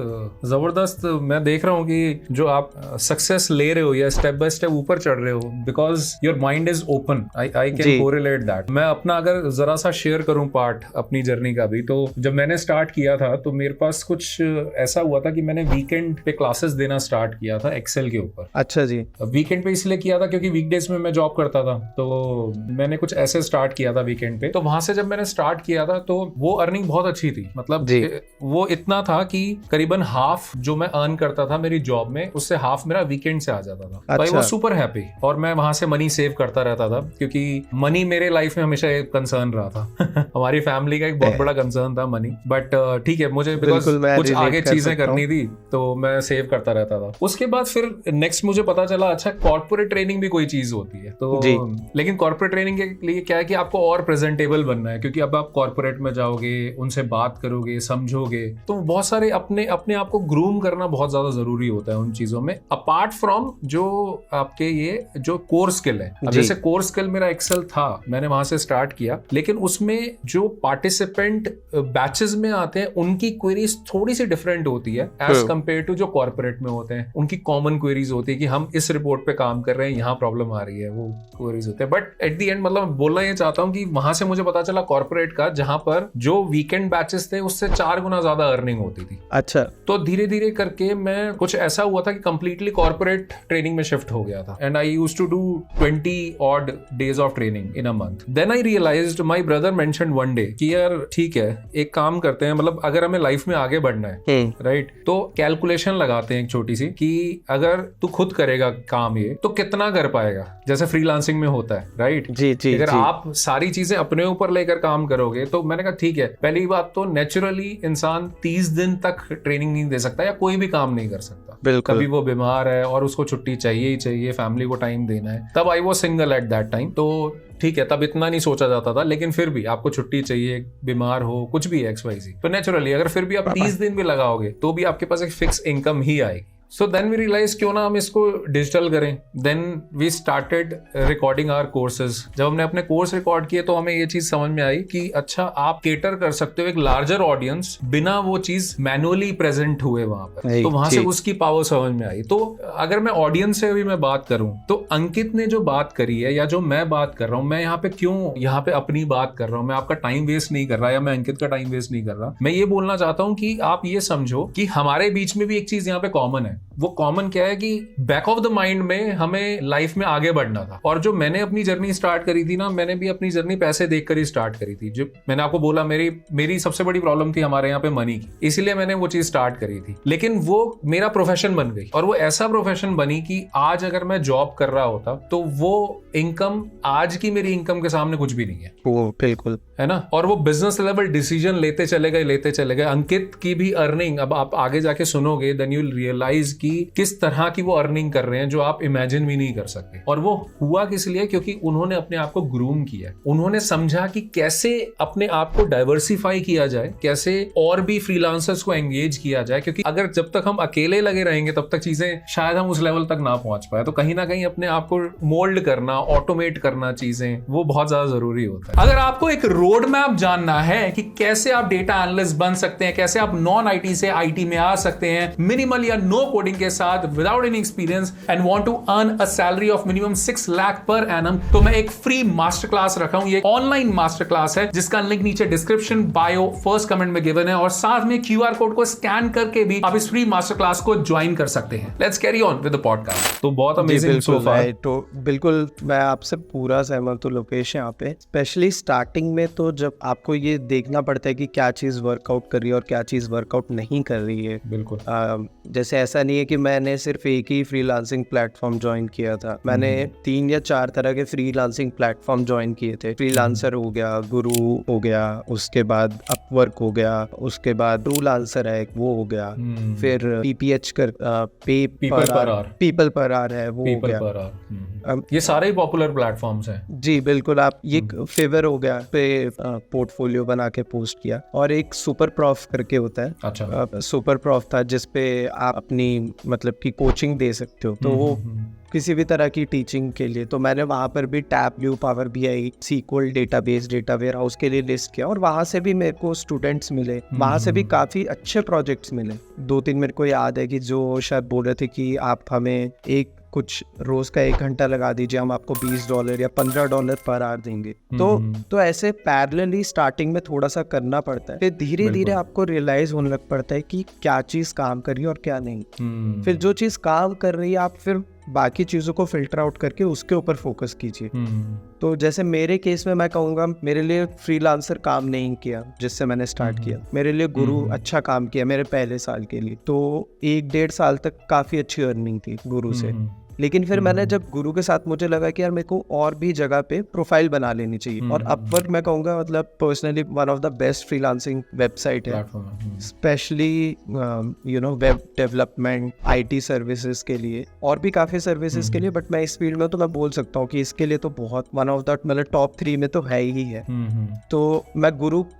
जबरदस्त मैं देख रहा हूँ कि जो आप सक्सेस ले रहे हो या स्टेप बाय स्टेप ऊपर चढ़ रहे हो, because your mind is open. I can correlate that. मैं अपना अगर जरा सा शेयर करूं पार्ट अपनी जर्नी का भी, तो जब मैंने स्टार्ट किया था तो मेरे पास कुछ ऐसा हुआ था कि मैंने वीकेंड पे क्लासेस देना स्टार्ट किया था एक्सेल के ऊपर। अच्छा जी। वीकेंड पे इसलिए किया था क्योंकि वीकडेज में मैं जॉब करता था, तो मैंने कुछ ऐसे स्टार्ट किया था वीकेंड पे। तो वहां से जब मैंने स्टार्ट किया था तो वो अर्निंग बहुत अच्छी थी, मतलब वो इतना था कि करीबन हाफ जो मैं अर्न करता था मेरी जॉब में, उससे हाफ मेरा वीकेंड से आ जाता था। तो आई वाज सुपर हैप्पी, और मैं वहां से मनी सेव करता रहता था, क्योंकि मनी मेरे लाइफ में हमेशा एक कंसर्न रहा था। हमारी फैमिली का एक बहुत बड़ा कंसर्न था मनी, बट ठीक है, मुझे बिकॉज कुछ आगे चीजें करनी थी तो मैं सेव करता रहता था। उसके बाद फिर नेक्स्ट मुझे पता चला अच्छा कॉर्पोरेट ट्रेनिंग भी कोई चीज होती है। तो लेकिन कॉर्पोरेट ट्रेनिंग के लिए क्या है कि आपको और प्रेजेंटेबल बनना है, क्योंकि अब आप कॉर्पोरेट में जाओगे, उनसे बात करोगे, समझोगे, तो बहुत सारे अपने आप को ग्रूम करना बहुत ज्यादा जरूरी होता है उन चीजों में, अपार्ट फ्रॉम जो आपके ये जो कोर स्किल है। अब जैसे कोर स्किल मेरा एक्सेल था, मैंने वहां से स्टार्ट किया, लेकिन उसमें जो पार्टिसिपेंट बैचेस में आते हैं उनकी क्वेरीज थोड़ी सी डिफरेंट होती है एज कंपेयर टू जो कॉर्पोरेट में होते हैं। उनकी कॉमन क्वेरीज होती है कि हम इस रिपोर्ट पे काम कर रहे हैं, यहाँ प्रॉब्लम आ रही है, वो क्वेरीज होते हैं। बट एट द एंड मतलब बोलना ये चाहता हूँ कि वहां से मुझे पता चला कॉर्पोरेट का, जहां पर जो वीकेंड बैचेस थे उससे 4 गुना ज्यादा अर्निंग होती थी। अच्छा। तो धीरे धीरे करके मैं कुछ ऐसा हुआ था कि कंप्लीटली कॉर्पोरेट ट्रेनिंग में शिफ्ट हो गया था, and I used to do 20 odd days of training in a month. Then I realized, my brother mentioned one day कि यार ठीक है, एक काम करते हैं, मतलब अगर हमें लाइफ में आगे बढ़ना है, राइट, तो कैलकुलेशन लगाते हैं एक छोटी सी कि अगर तू खुद करेगा काम ये तो कितना कर पाएगा, जैसे फ्रीलांसिंग में होता है, राइट। जी, अगर आप सारी चीजें अपने ऊपर लेकर काम करोगे, तो मैंने कहा ठीक है, पहली बात तो नेचुरली इंसान 30 दिन तक ट्रेनिंग नहीं दे सकता या कोई भी काम नहीं कर सकता। कभी वो बीमार है और उसको छुट्टी चाहिए ही चाहिए, फैमिली को टाइम देना है। तब I was single at that time, तो ठीक है, तब इतना नहीं सोचा जाता था, लेकिन फिर भी आपको छुट्टी चाहिए, बीमार हो, कुछ भी XYZ, तो नेचुरली अगर फिर भी आप 30 दिन भी लगाओगे तो भी आपके पास एक फिक्स इनकम ही आएगी। So then we realized क्यों ना हम इसको डिजिटल करें। Then we started recording our courses. जब हमने अपने कोर्स रिकॉर्ड किए तो हमें ये चीज समझ में आई कि अच्छा आप केटर कर सकते हो एक लार्जर ऑडियंस बिना वो चीज मैनुअली प्रेजेंट हुए वहां पर। तो वहां से उसकी पावर समझ में आई। तो अगर मैं ऑडियंस से भी मैं बात करूं तो अंकित ने जो बात करी है या जो मैं बात कर रहा हूं, मैं यहाँ पे क्यों यहाँ पे अपनी बात कर रहा हूँ, मैं आपका टाइम वेस्ट नहीं कर रहा या मैं अंकित का टाइम वेस्ट नहीं कर रहा। मैं ये बोलना चाहता हूँ कि आप ये समझो कि हमारे बीच में भी एक चीज यहाँ पे कॉमन है। वो कॉमन क्या है कि बैक ऑफ द माइंड में हमें लाइफ में आगे बढ़ना था। और जो मैंने अपनी जर्नी स्टार्ट करी थी ना, मैंने भी अपनी जर्नी पैसे देखकर ही स्टार्ट करी थी। जो मैंने आपको बोला, मेरी सबसे बड़ी प्रॉब्लम थी हमारे यहाँ पे मनी की, इसीलिए मैंने वो चीज स्टार्ट करी थी। लेकिन वो मेरा प्रोफेशन बन गई और वो ऐसा प्रोफेशन बनी कि आज अगर मैं जॉब कर रहा होता तो वो इनकम आज की मेरी इनकम के सामने कुछ भी नहीं है। वो बिल्कुल है ना। और वो बिजनेस लेवल डिसीजन लेते चले गए। अंकित की भी अर्निंग अब आप आगे जाके सुनोगे, देन यू विल रियलाइज कि किस तरह की वो अर्निंग कर रहे हैं जो आप इमेजिन भी नहीं कर सकते। और वो हुआ किस लिए? क्योंकि उन्होंने अपने आप को ग्रूम किया, उन्होंने समझा कि कैसे अपने आप को डाइवर्सिफाई किया जाए, कैसे और भी फ्रीलांसर्स को एंगेज किया जाए। क्योंकि अगर जब तक हम अकेले लगे रहेंगे तब तक चीजें शायद हम उस लेवल तक ना पहुंच पाए। तो कहीं ना कहीं अपने आप को मोल्ड करना, ऑटोमेट करना चीजें, वो बहुत ज्यादा जरूरी होता है। अगर आपको एक रोड मैप जानना है कि कैसे आप डेटा एनालिस्ट बन सकते हैं, कैसे आप नॉन आईटी से आईटी में आ सकते हैं मिनिमल या नो कोडिंग के साथ, without any experience, and want to earn a salary of minimum 6 lakh per annum, तो मैं एक फ्री मास्टर क्लास रखा हूं। ये ऑनलाइन मास्टर क्लास है जिसका लिंक नीचे डिस्क्रिप्शन, बायो, फर्स्ट कमेंट में गिवन है, और साथ में QR कोड को स्कैन करके भी आप इस फ्री मास्टर क्लास को ज्वाइन कर सकते हैं। Let's carry on with the podcast. तो बहुत अमेजिंग सो फार। तो बिल्कुल मैं आपसे पूरा सहमत हूं लोकेश। यहाँ पे स्पेशली स्टार्टिंग में तो जब आपको ये देखना पड़ता है कि क्या चीज वर्कआउट कर रही है और क्या चीज वर्कआउट नहीं कर रही है। बिल्कुल जैसे ऐसा नहीं है कि मैंने सिर्फ एक ही फ्रीलांसिंग प्लेटफॉर्म ज्वाइन किया था। मैंने 3 या 4 तरह के फ्रीलांसिंग प्लेटफॉर्म ज्वाइन किए थे। फ्रीलांसर हो गया, गुरु हो गया, उसके बाद अपवर्क हो गया, उसके बाद ट्रूलांसर है वो हो गया, फिर PPH कर पीपल पर आर है वो हो गया। ये सारे ही पॉपुलर प्लेटफॉर्म्स हैं। जी बिल्कुल। आप ये फेवर हो गया पे पोर्टफोलियो बना के पोस्ट किया, और एक सुपर प्रॉफ करके होता है। अच्छा। सुपर प्रॉफ था जिसपे आप अपनी मतलब की कोचिंग दे सकते हो, तो वो किसी भी तरह की टीचिंग के लिए। तो मैंने वहाँ पर भी Tableau, power BI, SQL database, data warehouse के लिए लिस्ट किया, और वहाँ से भी मेरे को स्टूडेंट्स मिले, वहाँ से भी काफ़ी अच्छे प्रोजेक्ट्स मिले। 2-3 मेरे को याद है कि जो शायद बोल रहे थे कि आप हमें एक कुछ रोज का 1 घंटा लगा दीजिए, हम आपको $20 या $15 पर आवर देंगे। तो ऐसे पैरेलली स्टार्टिंग में थोड़ा सा करना पड़ता है, फिर धीरे धीरे आपको रियलाइज होने लग पड़ता है कि क्या चीज काम कर रही है और क्या नहीं। फिर जो चीज काम कर रही है आप फिर बाकी चीजों को फिल्टर आउट करके उसके ऊपर फोकस कीजिए। तो जैसे मेरे केस में मैं कहूँगा, मेरे लिए फ्रीलांसर काम नहीं किया जिससे मैंने स्टार्ट किया। मेरे लिए गुरु अच्छा काम किया मेरे पहले साल के लिए। तो 1-1.5 साल तक काफ़ी अच्छी अर्निंग थी गुरु से। लेकिन फिर मैंने जब गुरु के साथ मुझे लगा कि यार मेरे को और भी जगह पे प्रोफाइल बना लेनी चाहिए, और अपवर्क मैं कहूँगा मतलब personally one of the best freelancing website है, specially web development, IT services के लिए, और भी काफ़ी सर्विसेज के लिए। बट मैं इस फील्ड में तो मैं बोल सकता हूँ कि इसके लिए तो बहुत वन ऑफ द मतलब टॉप 3 में तो है ही है। तो मैं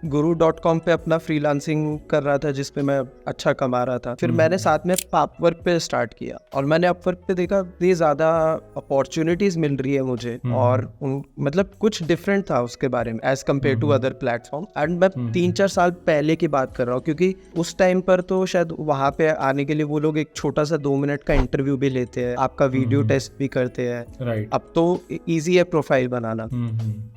guru.com पे अपना फ्रीलांसिंग कर रहा था, जिसपे मैं अच्छा कमा रहा था। फिर मैंने साथ में अपवर्क पे स्टार्ट किया, और मैंने अपवर्क पे देखा ज़्यादा अपॉर्चुनिटीज मिल रही है मुझे, और मतलब कुछ डिफरेंट था उसके बारे में as compared to other platform. एंड मैं 3-4 साल पहले की बात कर रहा हूँ, क्योंकि उस टाइम पर तो शायद वहाँ पे आने के लिए वो लोग एक छोटा सा 2 मिनट का इंटरव्यू भी लेते हैं, आपका वीडियो टेस्ट भी करते हैं। अब तो ईजी है प्रोफाइल बनाना।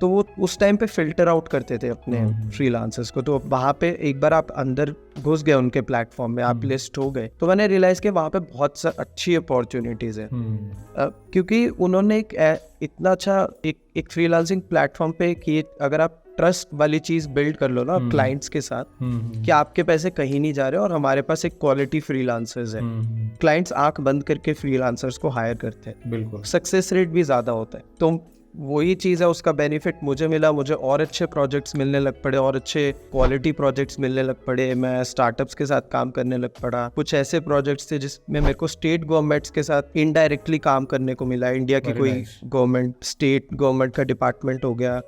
तो वो उस टाइम पे फिल्टर आउट करते थे अपने फ्रीलांसर्स को। तो वहाँ पे एक बार आप अंदर घुस गए उनके प्लेटफॉर्म में, आप लिस्ट हो गए, तो मैंने रियलाइज किया वहाँ पे बहुत अच्छी अपॉर्चुनिटीज है। क्योंकि उन्होंने इतना अच्छा एक फ्रीलांसिंग प्लेटफॉर्म पे कि अगर आप ट्रस्ट वाली चीज बिल्ड कर लो ना क्लाइंट्स के साथ, कि आपके पैसे कहीं नहीं जा रहे और हमारे पास एक क्वालिटी फ्रीलांसर्स है, क्लाइंट्स आंख बंद करके फ्रीलांसर्स को हायर करते हैं। बिल्कुल सक्सेस रेट भी ज्यादा होता है। तो वही चीज़ है, उसका बेनिफिट मुझे मिला। मुझे और अच्छे प्रोजेक्ट्स मिलने लग पड़े, और अच्छे क्वालिटी प्रोजेक्ट्स मिलने लग पड़े। मैं स्टार्टअप्स के साथ काम करने लग पड़ा। कुछ ऐसे प्रोजेक्ट्स थे जिसमें मेरे को स्टेट गवर्नमेंट्स के साथ इनडायरेक्टली काम करने को मिला। इंडिया की कोई गवर्नमेंट, स्टेट गवर्नमेंट का डिपार्टमेंट हो गया,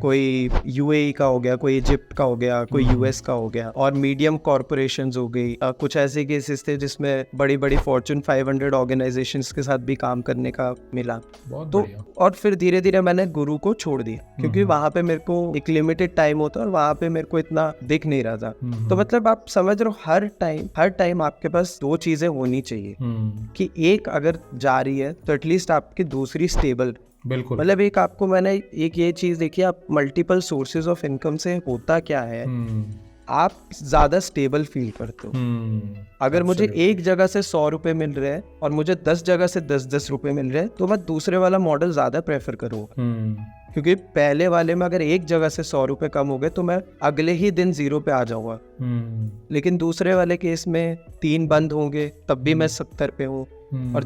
कोई UAE का हो गया, कोई इजिप्ट का हो गया, कोई US का हो गया, और मीडियम कॉरपोरेशंस हो गई। कुछ ऐसे केसेस थे जिसमें बड़ी बड़ी Fortune 500 ऑर्गेनाइजेशंस के साथ भी काम करने का मिला। तो और फिर धीरे धीरे मैंने गुरु को छोड़ दिया, क्योंकि वहां पे मेरे को एक लिमिटेड टाइम होता है, और वहां पे मेरे को इतना दिख नहीं रहा था। तो मतलब आप समझ रहे हो, हर टाइम आपके पास 2 चीजें होनी चाहिए, कि एक अगर जा रही है तो एटलीस्ट आपकी दूसरी स्टेबल। बिल्कुल। मतलब एक आपको मैंने एक ये चीज देखी, आप मल्टीपल सोर्सेज ऑफ इनकम से होता क्या है, आप ज्यादा स्टेबल फील करते हो। अगर मुझे एक जगह से 100 रुपए मिल रहे हैं और मुझे 10 जगह से 10-10 रुपए मिल रहे हैं, तो मैं दूसरे वाला मॉडल ज्यादा प्रेफर करूंगा। क्योंकि पहले वाले में अगर एक जगह से 100 रुपए कम हो गए तो मैं अगले ही दिन 0 पे आ जाऊंगा। लेकिन दूसरे वाले केस में 3 बंद होंगे तब भी मैं 70 पे हूँ, और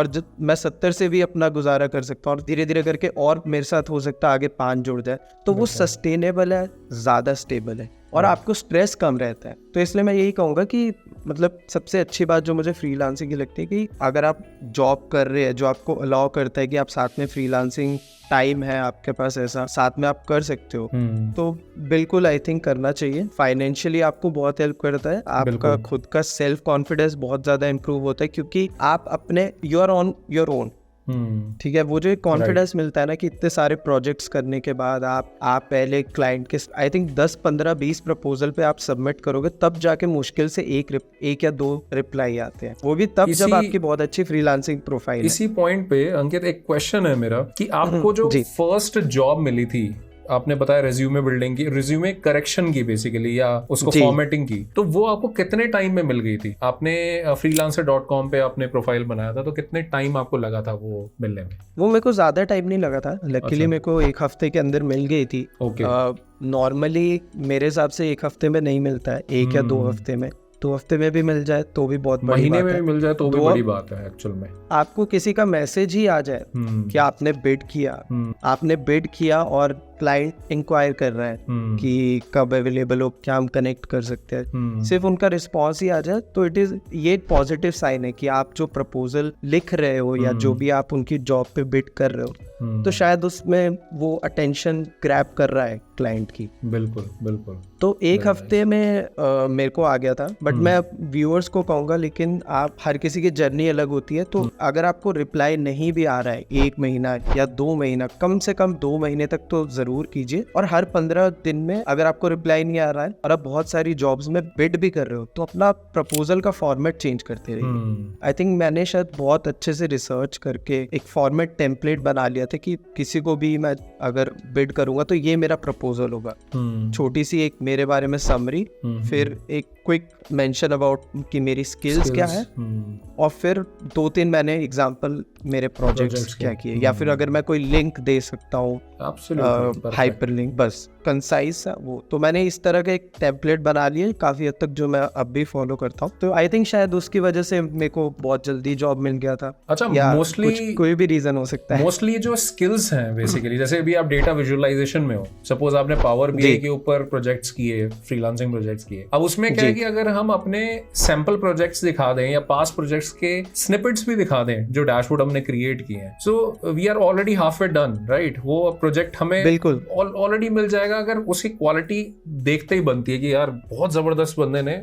जब मैं 70 से भी अपना गुजारा कर सकता हूँ, और धीरे धीरे करके और मेरे साथ हो सकता है आगे 5 जुड़ जाए, तो वो सस्टेनेबल है, ज़्यादा स्टेबल है, और आपको स्ट्रेस कम रहता है। तो इसलिए मैं यही कहूँगा कि मतलब सबसे अच्छी बात जो मुझे फ्रीलांसिंग की लगती है, कि अगर आप जॉब कर रहे हैं जो आपको अलाउ करता है कि आप साथ में फ्रीलांसिंग टाइम है आपके पास, ऐसा साथ में आप कर सकते हो, तो बिल्कुल आई थिंक करना चाहिए। फाइनेंशियली आपको बहुत हेल्प करता है, आपका खुद का सेल्फ कॉन्फिडेंस बहुत ज़्यादा इम्प्रूव होता है, क्योंकि आप अपने you are on your own. ठीक है, वो जो कॉन्फिडेंस मिलता है ना, कि इतने सारे प्रोजेक्ट्स करने के बाद आप पहले क्लाइंट के आई थिंक 10, 15, 20 प्रपोजल पे आप सबमिट करोगे, तब जाके मुश्किल से एक या 2 रिप्लाई आते हैं, वो भी तब जब आपकी बहुत अच्छी फ्रीलांसिंग प्रोफाइल। इसी पॉइंट पे अंकित एक क्वेश्चन है मेरा, कि आपको जो फर्स्ट जॉब मिली थी, आपने बताया रिज्यूमे बिल्डिंग की, रिज्यूमे करेक्शन की बेसिकली, या उसको फॉर्मेटिंग की, तो वो आपको कितने टाइम में मिल गई थी? आपने freelancer.com पे आपने प्रोफाइल बनाया था, तो कितने टाइम आपको लगा था वो मिलने में? वो मेरे को ज्यादा टाइम नहीं लगा था, लकीली मेरे को 1 हफ्ते के अंदर मिल गई थी। नॉर्मली मेरे हिसाब से 1 हफ्ते में नहीं मिलता है, 1 या 2 हफ्ते में। 2 हफ्ते में भी मिल जाए तो भी बहुत बड़ी महीने बात में है। भी मिल जाए तो भी बड़ी बात है एक्चुअल में। आपको किसी का मैसेज ही आ जाए कि आपने बिड किया और क्लाइंट इंक्वायर कर रहा है कि कब अवेलेबल हो, क्या हम कनेक्ट कर सकते हैं, सिर्फ उनका रिस्पॉन्स ही आ जाए तो ये एक पॉजिटिव साइन है कि आप जो प्रपोजल लिख रहे हो या जो भी आप उनकी जॉब पे बिड कर रहे हो तो शायद उसमें वो अटेंशन ग्रैब कर रहा है क्लाइंट की। बिल्कुल बिल्कुल। तो एक हफ्ते में मेरे को आ गया था, बट मैं व्यूअर्स को कहूँगा, लेकिन आप हर किसी की जर्नी अलग होती है, तो अगर आपको रिप्लाई नहीं भी आ रहा है 1 महीना या 2 महीना, कम से कम 2 महीने तक तो जरूर कीजिए। और हर 15 दिन में अगर आपको रिप्लाई नहीं आ रहा है और आप बहुत सारी जॉब्स में बिड भी कर रहे हो तो अपना प्रपोजल का फॉर्मेट चेंज करते रहिए। आई थिंक मैंने शायद बहुत अच्छे से रिसर्च करके एक फॉर्मेट टेम्पलेट बना लिया था कि किसी को भी मैं अगर बिड करूंगा तो ये मेरा प्रपोजल होगा। छोटी सी एक मेरे बारे में समरी, फिर एक क्विक मेंशन अबाउट कि मेरी स्किल्स क्या है, और फिर 2-3 मैंने एग्जांपल मेरे प्रोजेक्ट्स क्या किए, या फिर अगर मैं कोई लिंक दे सकता हूँ, हाइपर लिंक, बस कंसाइज वो। तो मैंने इस तरह का एक टेम्पलेट बना लिया काफी हद तक, जो मैं अब भी फॉलो करता हूँ। तो आई थिंक शायद उसकी वजह से मेरे को बहुत जल्दी जॉब मिल गया था। अच्छा, या मोस्टली कोई भी रीजन हो सकता है। मोस्टली जो स्किल्स हैं बेसिकली, जैसे अभी आप डेटा विजुअलाइजेशन में हो, सपोज आपने पावर बीआई के ऊपर प्रोजेक्ट्स किए, फ्रीलांसिंग प्रोजेक्ट्स किए, अब उसमें क्या है कि अगर हम अपने सैंपल प्रोजेक्ट्स दिखा दें या पास्ट प्रोजेक्ट्स के स्निपेट्स भी दिखा दें जो डैशबोर्ड हमने क्रिएट किए हैं, so we are already halfway done, right. वो प्रोजेक्ट हमें बिल्कुल ऑलरेडी मिल जाएगा अगर उसकी क्वालिटी देखते ही बनती है कि यार बहुत जबरदस्त बंदे ने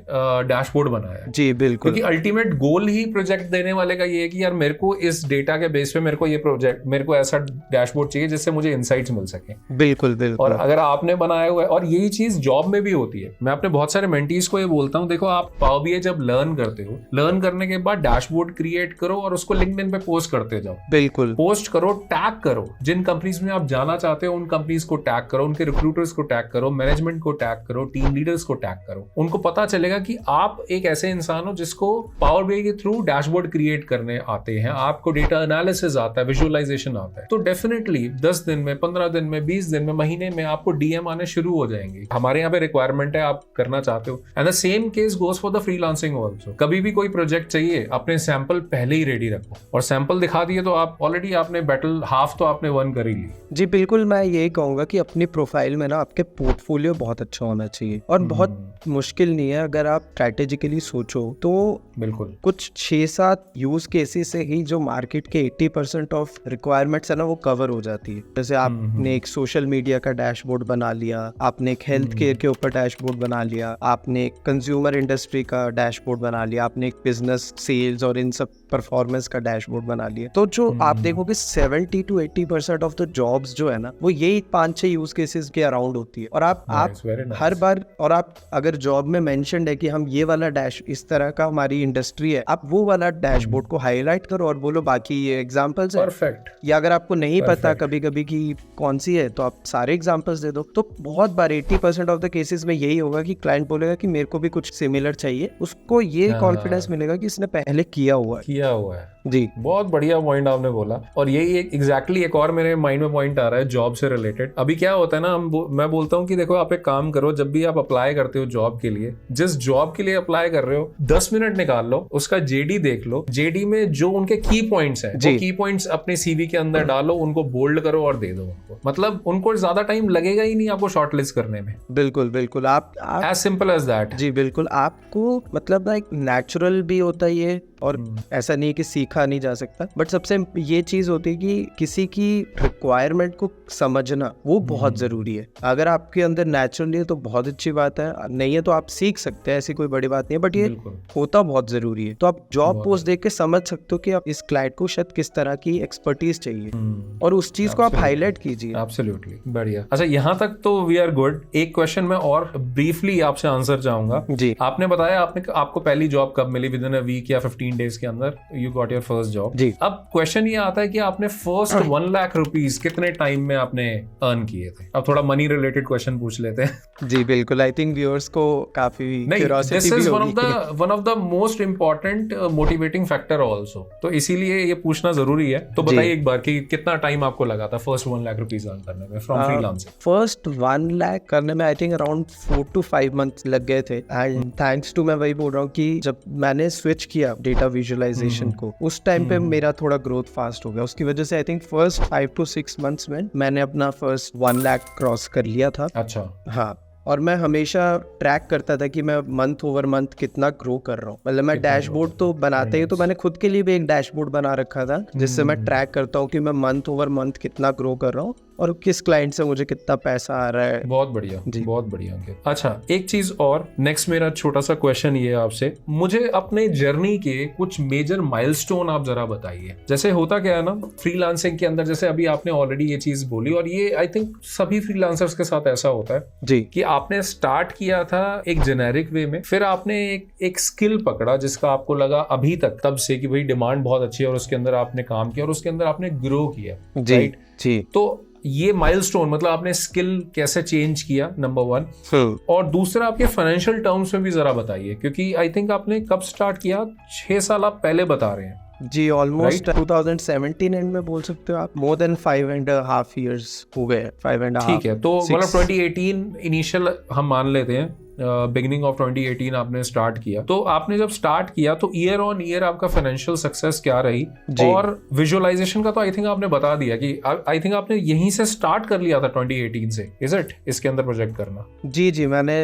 डैशबोर्ड बनाया है। जी बिल्कुल, क्योंकि अल्टीमेट गोल ही प्रोजेक्ट देने वाले का ये है कि यार मेरे को इस डेटा के बेस पे मेरे को ऐसा डैशबोर्ड चाहिए जिससे मुझे इनसाइट्स मिल सके। बिल्कुल बिल्कुल। और अगर आपने बनाया हुआ है, और यही चीज जॉब में भी होती है, मैं अपने बहुत सारे मेंटीज को ये बोलता हूँ, देखो आप पावर बीआई जब लर्न करते हो, लर्न करने के बाद डैशबोर्ड क्रिएट करो और उसको लिंक्डइन पे पोस्ट करते जाओ। बिल्कुल, पोस्ट करो, टैग करो, जिन कंपनीज में आप जाना चाहते हो उन कंपनीज को टैग करो, उनके रिक्रूटर्स को टैग करो, मैनेजमेंट को टैग करो, टीम लीडर्स को टैग करो। उनको पता चलेगा कि आप एक ऐसे इंसान हो जिसको पावर बीआई के थ्रू डैशबोर्ड क्रिएट करने आते हैं, आपको डेटा एनालिसिस आता है, विजुअलाइजेशन आता है, तो डेफिनेटली 10 दिन में, 15 दिन में, 20 दिन में, महीने में आपको डीएम आने शुरू हो जाएंगे। हमारे यहाँ पे रिक्वायरमेंट है, आप करना चाहते हो। And the same case goes for the freelancing also. कभी भी कोई प्रोजेक्ट चाहिए, अपने सैंपल पहले ही रेडी रखो, और सैंपल दिखा दिए तो आप ऑलरेडी आपने बैटल हाफ तो आपने वन कर ही ली। जी बिल्कुल, मैं यही कहूंगा कि अपनी प्रोफाइल में ना आपके पोर्टफोलियो बहुत अच्छा होना चाहिए, और बहुत मुश्किल नहीं है अगर आप स्ट्रैटेजिकली सोचो तो। बिल्कुल, कुछ 6-7 यूज केसेस से ही जो मार्केट के 80% ऑफ रिक्वायरमेंट्स है ना वो कवर हो जाती है। जैसे आपने एक सोशल मीडिया का डैशबोर्ड बना लिया, आपने एक हेल्थ केयर के ऊपर डैशबोर्ड बना लिया, आपने एक कंज्यूमर इंडस्ट्री का डैशबोर्ड बना लिया, आपने एक बिजनेस सेल्स और इन सब परफॉर्मेंस का डैशबोर्ड बना लिया। तो जो आप देखोगे 70 to 80% ऑफ द जॉब्स जो है ना वो यही 5-6 यूज केसेस के अराउंड होती है। और आप हर बार, और आप अगर जॉब में मेंशन्ड है कि हम ये वाला डैश, इस तरह का हमारी इंडस्ट्री है, आप वो वाला डैशबोर्ड को हाईलाइट करो और बोलो बाकी ये एग्जांपल्स है। परफेक्ट। या अगर आपको नहीं पता कभी कभी कि कौन सी है तो आप सारे एग्जांपल्स दे दो। तो बहुत बार 80% ऑफ द केसेस में यही होगा कि क्लाइंट बोलेगा कि मेरे को भी कुछ सिमिलर चाहिए, उसको ये कॉन्फिडेंस मिलेगा कि इसने पहले किया हुआ है। जी, बहुत बढ़िया पॉइंट आपने बोला। और यही एग्जैक्टली एक और मेरे माइंड में पॉइंट आ रहा है जॉब से रिलेटेड। अभी क्या होता है ना, मैं बोलता हूँ कि देखो आप एक काम करो, जब भी आप अप्लाई करते हो जॉब के लिए, जिस जॉब के लिए अप्लाई कर रहे हो 10 मिनट निकाल लो, उसका जेडी देख लो, जेडी में जो उनके की पॉइंट्स हैं वो की पॉइंट्स अपने सीवी के अंदर डालो, उनको बोल्ड करो और दे दो उनको। मतलब उनको ज्यादा टाइम लगेगा ही नहीं आपको शॉर्टलिस्ट करने में। बिल्कुल बिल्कुल, आप एज सिंपल एज दैट। जी बिल्कुल, आपको मतलब एक नेचुरल भी होता है ये, और ऐसा नहीं कि सीखा नहीं जा सकता, बट सबसे ये चीज होती है कि किसी की रिक्वायरमेंट को समझना वो बहुत जरूरी है। अगर आपके अंदर नेचुरली है तो बहुत अच्छी बात है, नहीं है तो आप सीख सकते हैं, ऐसी कोई बड़ी बात नहीं है, बट ये होता बहुत जरूरी है। तो आप जॉब पोस्ट देख के समझ सकते हो कि आप इस क्लाइंट को शायद किस तरह की एक्सपर्टीज चाहिए, और उस चीज को आप हाईलाइट कीजिए। एब्सोल्युटली, बढ़िया। अच्छा, यहाँ तक तो वी आर गुड। एक क्वेश्चन मैं और ब्रीफली आपसे आंसर चाहूंगा। जी, आपने बताया आपको पहली जॉब कब मिली, विद इन अ वीक या 15 15 डेज के अंदर you got your first job. जी। अब क्वेश्चन ये आता है कि आपने फर्स्ट 1 लाख रुपीस कितने टाइम में आपने अर्न किए थे? अब थोड़ा मनी रिलेटेड क्वेश्चन पूछ लेते हैं। जी बिल्कुल, आई थिंक व्यूअर्स को काफी क्यूरियोसिटी भी होगी। One of the most important motivating factor also, तो इसीलिए ये पूछना जरूरी है। तो बताइए एक बार कि कितना टाइम आपको लगा था फर्स्ट 1 लाख रुपीस अर्न करने में फ्रॉम फ्रीलांसिंग? फर्स्ट 1 लाख करने में I think around 4 to 5 months लग गए थे। एंड थैंक्स टू, मैं वही बोल रहा हूँ कि जब मैंने स्विच किया डेटा विजुअलाइजेशन को, उस टाइम पे मेरा थोड़ा ग्रोथ फास्ट हो गया। उसकी वजह से I think first 5 to 6 months में मैंने अपना फर्स्ट 1 लाख क्रॉस कर लिया था। अच्छा। हाँ, और मैं हमेशा ट्रैक करता था कि मैं मंथ ओवर मंथ कितना ग्रो कर रहा हूँ। मतलब मैं डैशबोर्ड तो बनाते ही, तो मैंने खुद के लिए भी एक डैशबोर्ड बना रखा था जिससे मैं ट्रैक करता हूँ कि मैं मंथ ओवर मंथ कितना ग्रो कर रहा हूँ और किस क्लाइंट से मुझे कितना पैसा आ रहा है। बहुत बढ़िया जी, बहुत बढ़िया। अच्छा, एक चीज और, नेक्स्ट मेरा छोटा सा क्वेश्चन ये है आपसे, मुझे अपने जर्नी के कुछ मेजर माइलस्टोन आप जरा बताइए। जैसे होता क्या है ना फ्रीलांसिंग के अंदर, जैसे अभी आपने ऑलरेडी ये चीज बोली और ये आई थिंक सभी फ्रीलांसर्स के साथ ऐसा होता है जी, कि आपने स्टार्ट किया था एक जेनेरिक वे में, फिर आपने एक स्किल पकड़ा जिसका आपको लगा अभी तक तब से कि भाई डिमांड बहुत अच्छी है और उसके अंदर आपने काम किया और उसके अंदर आपने ग्रो किया। जी राइट जी। तो ये माइलस्टोन, मतलब आपने स्किल कैसे चेंज किया, नंबर 1, और दूसरा आपके फाइनेंशियल टर्म्स में भी जरा बताइए, क्योंकि आई थिंक आपने कब स्टार्ट किया, 6 साल आप पहले बता रहे हैं। जी, ऑलमोस्ट 2017 एंड में बोल सकते हो आप। मोर देन 5.5 years हो गए, 5.5। ठीक है, तो मतलब 2018 इनिशियल हम मान लेते हैं, बिगिनिंग ऑफ 2018 आपने स्टार्ट किया। तो आपने जब स्टार्ट किया तो ईयर ऑन ईयर आपका फाइनेंशियल सक्सेस क्या रही? और विजुअलाइजेशन का तो आई थिंक आपने बता दिया कि आई थिंक आपने यहीं से स्टार्ट कर लिया था 2018 से, इज इट, इसके अंदर प्रोजेक्ट करना? जी जी, मैंने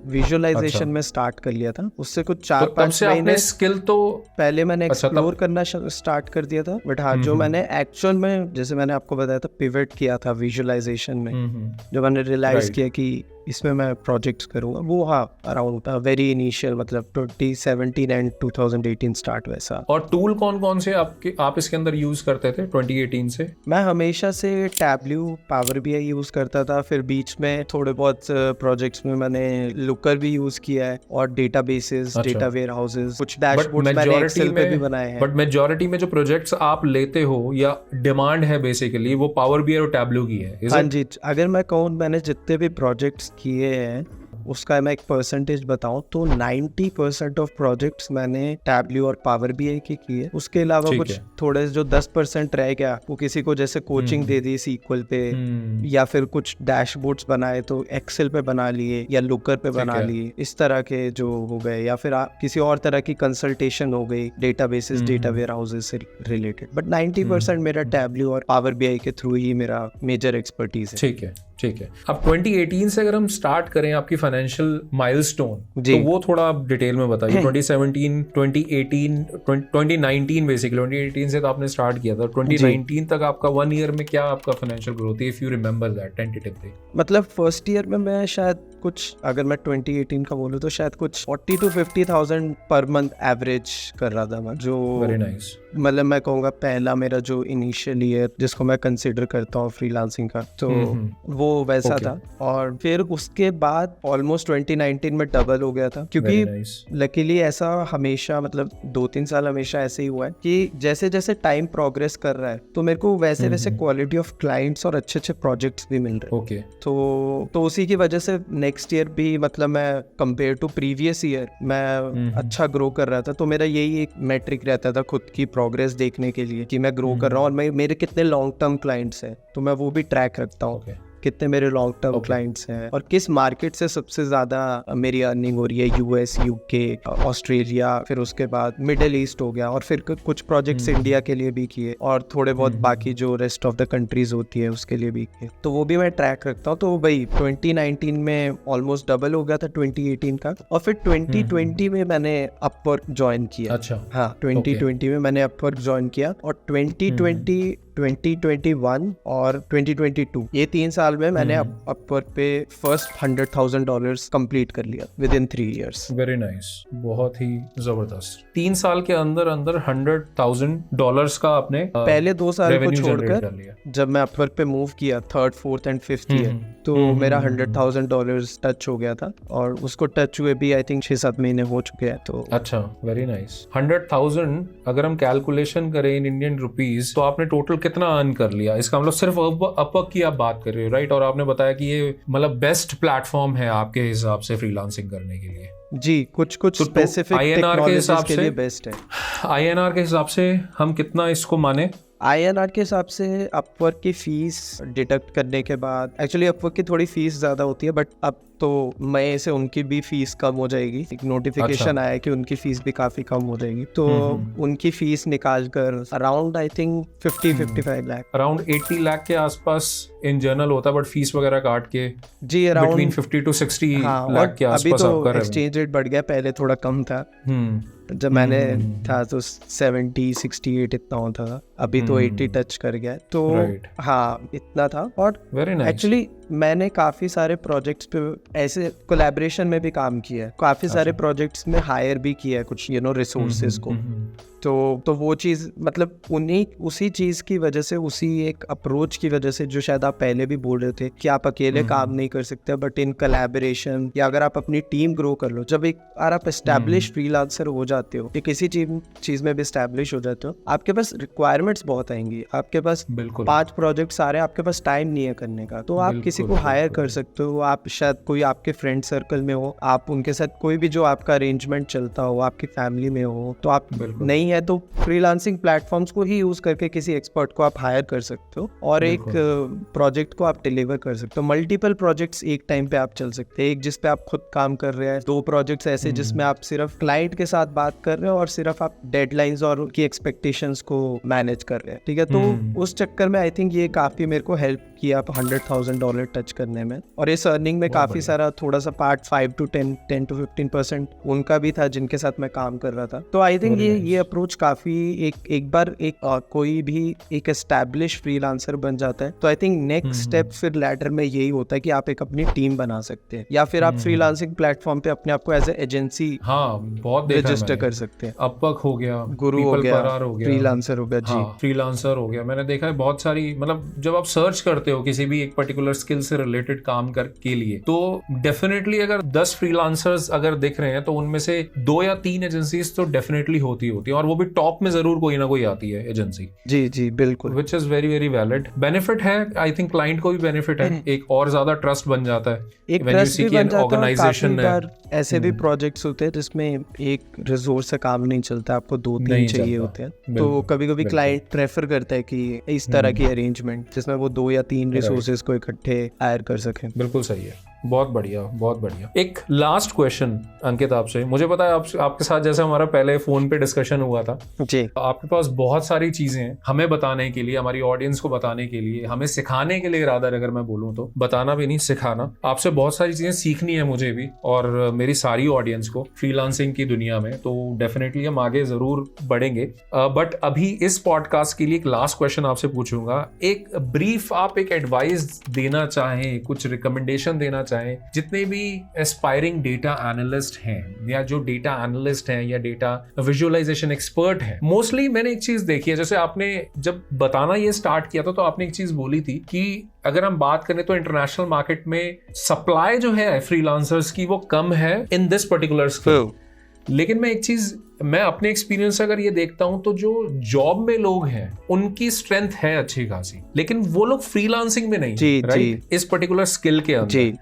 विजुअलाइजेशन में स्टार्ट कर लिया था। उससे कुछ 4-5 महीने स्किल तो पहले मैंने एक्सप्लोर करना स्टार्ट कर दिया था। बट हाँ, जो मैंने एक्चुअल में, जैसे मैंने आपको बताया था, पिवट किया था विजुअलाइजेशन में, जो मैंने रियलाइज किया कि इसमें मैं प्रोजेक्ट्स करूंगा, वो हाँ अराउंड वेरी इनिशियल, मतलब 2017 एंड 2018 स्टार्ट वैसा। और टूल कौन कौन से आप इसके अंदर यूज करते थे 2018 से? मैं हमेशा से टैबल्यू, पावर बीआई यूज करता था। फिर बीच में थोड़े बहुत प्रोजेक्ट्स में मैंने लुकर भी यूज किया है और डेटाबेसेस, डेटा वेयर हाउसेज, कुछ डैशबोर्ड्स मैंने एक्सेल पे भी बनाए हैं। बट मेजॉरिटी में जो प्रोजेक्ट्स आप लेते हो या डिमांड है बेसिकली, वो पावर बीआई और टैबल्यू की है? हाँ जी, अगर मैं कहूँ मैंने जितने भी प्रोजेक्ट्स किए हैं उसका मैं एक परसेंटेज बताऊं तो 90% ऑफ प्रोजेक्ट्स मैंने टैबल्यू और पावर बीआई के किए। उसके अलावा कुछ थोड़े जो 10% रह गया, वो किसी को जैसे कोचिंग दे दी सीक्वल पे, या फिर कुछ डैशबोर्ड्स बनाए तो एक्सेल पे बना लिए या लुकर पे बना लिए, इस तरह के जो हो गए। या फिर किसी और तरह की कंसल्टेशन हो गई डेटाबेसेस, डेटा वेयर हाउसेज से रिलेटेड। बट 90% मेरा टैबल्यू और पावर बीआई के थ्रू ही मेरा मेजर एक्सपर्टीज है। ठीक है, ठीक है। अब 2018 से अगर हम स्टार्ट करें आपकी फाइनेंशियल माइलस्टोन, तो वो थोड़ा आप डिटेल में बताइए। 2017, 2018, 2019 बेसिकली 2018 से तो आपने स्टार्ट किया था, 2019 तक आपका 1 ईयर में क्या आपका फाइनेंशियल ग्रोथ है, if you remember that tentatively? मतलब फर्स्ट ईयर में मैं शायद कुछ, अगर मैं 2018 का बोलूँ तो शायद कुछ 40 to 50,000 पर मंथ एवरेज कर रहा था मैं, जो वेरी नाइस। मतलब मैं कहूँगा पहला मेरा जो इनिशियल ईयर जिसको मैं कंसिडर करता हूँ फ्रीलांसिंग का, तो वो वैसा था। और फिर उसके बाद ऑलमोस्ट 2019 में डबल हो गया था, क्योंकि लकीली ऐसा हमेशा, मतलब 2-3 साल हमेशा ऐसे ही हुआ है कि जैसे जैसे टाइम प्रोग्रेस कर रहा है तो मेरे को वैसे वैसे क्वालिटी ऑफ क्लाइंट्स और अच्छे अच्छे प्रोजेक्ट्स भी मिल रहे हैं। तो उसी की वजह से नेक्स्ट ईयर भी, मतलब मैं कंपेयर टू प्रीवियस ईयर मैं अच्छा ग्रो कर रहा था। तो मेरा यही एक मैट्रिक रहता था खुद की प्रोग्रेस देखने के लिए कि मैं ग्रो कर रहा हूँ और मेरे कितने लॉन्ग टर्म क्लाइंट्स हैं, तो मैं वो भी ट्रैक रखता हूँ। कितने मेरे लॉन्ग टर्म क्लाइंट्स हैं और किस मार्केट से सबसे ज्यादा मेरी अर्निंग हो रही है, यूएस, यूके, ऑस्ट्रेलिया, फिर उसके बाद मिडिल ईस्ट हो गया, और फिर कुछ प्रोजेक्ट्स इंडिया के लिए भी किए और थोड़े बहुत बाकी जो रेस्ट ऑफ द कंट्रीज होती है उसके लिए भी किए, तो वो भी मैं ट्रैक रखता हूँ। तो भाई 2019 में ऑलमोस्ट डबल हो गया था 2018 का, और फिर 2020 में मैंने अपवर्क ज्वाइन किया। अच्छा। हाँ, 2020 में मैंने अपवर्क ज्वाइन किया और 2020 2021 और 2022 ये 3 साल में मैंने अपवर्क पे फर्स्ट $100,000 कंप्लीट कर लिया with in 3 years। Very nice, बहुत ही जबरदस्त। 3 साल के अंदर अंदर $100,000 का आपने पहले 2 साल को revenue generate छोड़कर कर लिया। जब मैं अपवर्क पे मूव किया 3rd, 4th and 5th year तो मेरा $100,000 टच हो गया था और उसको टच हुए भी आई थिंक 6-7 महीने हो चुके हैं। तो अच्छा, वेरी नाइस। 100,000 अगर हम कैलकुलेशन करें इन इंडियन रुपीस तो आपने टोटल कितना अर्न कर लिया? इसका मतलब सिर्फ अपवर्क की आप बात कर रहे हो, राइट? और आपने बताया कि ये मतलब बेस्ट प्लेटफॉर्म है आपके हिसाब से फ्रीलांसिंग करने के लिए। जी, कुछ स्पेसिफिक टेक्नोलॉजीज के लिए बेस्ट है। INR के हिसाब से हम कितना इसको माने? INR के हिसाब से अपवर्क की फीस डिडक्ट करने के बाद, एक्चुअली अपवर्क की थोड़ी फीस ज़्यादा होती है बट अब तो मई से उनकी भी फीस कम हो जाएगी। एक नोटिफिकेशन आया कि उनकी फीस भी काफ़ी कम हो जाएगी, तो उनकी फीस निकाल कर around I think 50-55 lakh, around 80 lakh के आसपास इन जनरल होता है, बट फीस वगैरह काट के जी अराउंड बिटवीन 50 to 60 लाख के आसपास। अभी तो आपका एक्सचेंज रेट बढ़ गया, पहले थोड़ा कम था। जब मैंने था तो 70-68 इतना होता था, अभी तो 80 टच कर गया। तो हाँ, इतना था। और एक्चुअली मैंने काफ़ी सारे प्रोजेक्ट्स पे ऐसे कोलैबोरेशन में भी काम किया है, काफ़ी सारे प्रोजेक्ट्स में हायर भी किया है कुछ रिसोर्सेज को। तो वो चीज़ मतलब उसी चीज़ की वजह से, उसी एक अप्रोच की वजह से जो शायद आप पहले भी बोल रहे थे कि आप अकेले काम नहीं कर सकते बट इन कोलैबोरेशन, या अगर आप अपनी टीम ग्रो कर लो। जब आप एस्टैब्लिश फ्रीलांसर हो जाते हो या किसी चीज़ में भी एस्टैब्लिश हो जाते हो, आपके पास रिक्वायरमेंट्स बहुत आएंगी, आपके पास 5 प्रोजेक्ट्स आ रहे हैं, आपके पास टाइम नहीं है करने का, तो आप किसी को हायर कर सकते हो। आप शायद कोई आपके फ्रेंड सर्कल में हो, आप उनके साथ कोई भी जो आपका अरेंजमेंट चलता हो, आपकी फैमिली में हो, तो आप नहीं है तो फ्रीलांसिंग प्लेटफॉर्म्स को ही यूज करके किसी एक्सपर्ट को आप हायर कर सकते हो और एक प्रोजेक्ट को आप डिलीवर कर सकते हो। मल्टीपल प्रोजेक्ट्स एक टाइम पे आप चल सकते हैं, एक जिस पे आप खुद काम कर रहे हैं, 2 प्रोजेक्ट्स ऐसे जिसमें आप सिर्फ क्लाइंट के साथ बात कर रहे हो और सिर्फ आप डेडलाइंस और उनकी एक्सपेक्टेशंस को मैनेज कर रहे हैं, ठीक है। तो उस चक्कर में आई थिंक ये काफी मेरे को हेल्प किया $100,000 टच करने में। और इस अर्निंग में काफी सारा थोड़ा सा पार्ट 5 to 10 to 15% उनका भी था जिनके साथ मैं काम कर रहा था। तो आई थिंक ये अप्रोच काफी एक बार कोई भी एक एस्टैब्लिश फ्रीलांसर बन जाता है तो आई थिंक नेक्स्ट स्टेप फिर लैडर में यही होता है कि आप एक अपनी टीम बना सकते हैं, या फिर आप फ्रीलांसिंग प्लेटफॉर्म पे अपने आप को एज ए एजेंसी बहुत रजिस्टर कर सकते हैं। अपवर्क हो गया, गुरु हो गया, फ्रीलांसर हो गया। जी, फ्रीलांसर हो गया। मैंने देखा है बहुत सारी, मतलब जब आप सर्च करते हो किसी भी एक पर्टिकुलर स्किल से रिलेटेड काम के लिए, तो डेफिनेटली अगर 10 फ्रीलांसर्स अगर दिख रहे हैं तो उनमें से 2 या 3 एजेंसीज तो डेफिनेटली होती है, और वो भी टॉप में जरूर कोई ना कोई आती है एजेंसी। जी बिल्कुल, which is very very valid. Benefit है, आई थिंक क्लाइंट को भी बेनिफिट है, एक और ज्यादा ट्रस्ट बन जाता है, एक ट्रस्ट भी बन जाता है। काफी ऐसे भी प्रोजेक्ट्स होते हैं जिसमें एक रिसोर्स से काम नहीं चलता, आपको 2-3 चाहिए होते हैं, तो कभी कभी क्लाइंट प्रेफर करता है कि इस तरह की अरेंजमेंट जिसमें वो 2 या 3 रिसोर्सेज को इकट्ठे हायर कर सकें। बिल्कुल सही है, बहुत बढ़िया बहुत बढ़िया। एक लास्ट क्वेश्चन अंकित आपसे, मुझे पता है आपके साथ जैसे हमारा पहले फोन पे डिस्कशन हुआ था जी, आपके पास बहुत सारी चीजें हैं हमें बताने के लिए, हमारी ऑडियंस को बताने के लिए, हमें सिखाने के लिए, रादर अगर मैं बोलूं तो बताना भी नहीं सिखाना। आपसे बहुत सारी चीजें सीखनी है मुझे भी और मेरी सारी ऑडियंस को फ्रीलांसिंग की दुनिया में, तो डेफिनेटली हम आगे जरूर बढ़ेंगे। बट अभी इस पॉडकास्ट के लिए एक लास्ट क्वेश्चन आपसे पूछूंगा। एक ब्रीफ आप एक एडवाइस देना चाहें, कुछ रिकमेंडेशन देना चाहें जितने भी एस्पायरिंग डेटा एनालिस्ट हैं या जो डेटा एनालिस्ट हैं या डेटा विजुअलाइजेशन एक्सपर्ट हैं। मोस्टली मैंने एक चीज देखी है, जैसे आपने जब बताना ये स्टार्ट किया था तो आपने एक चीज बोली थी कि अगर हम बात करें तो इंटरनेशनल मार्केट में सप्लाई जो है फ्रीलांसर्स की वो कम है इन दिस पर्टिकुलर स्किल। लेकिन मैं एक चीज, मैं अपने एक्सपीरियंस से अगर ये देखता हूं तो जो जॉब में लोग हैं उनकी स्ट्रेंथ है अच्छी खासी, लेकिन वो लोग फ्रीलांसिंग में नहीं, राइट, इस पर्टिकुलर स्किल के अंदर।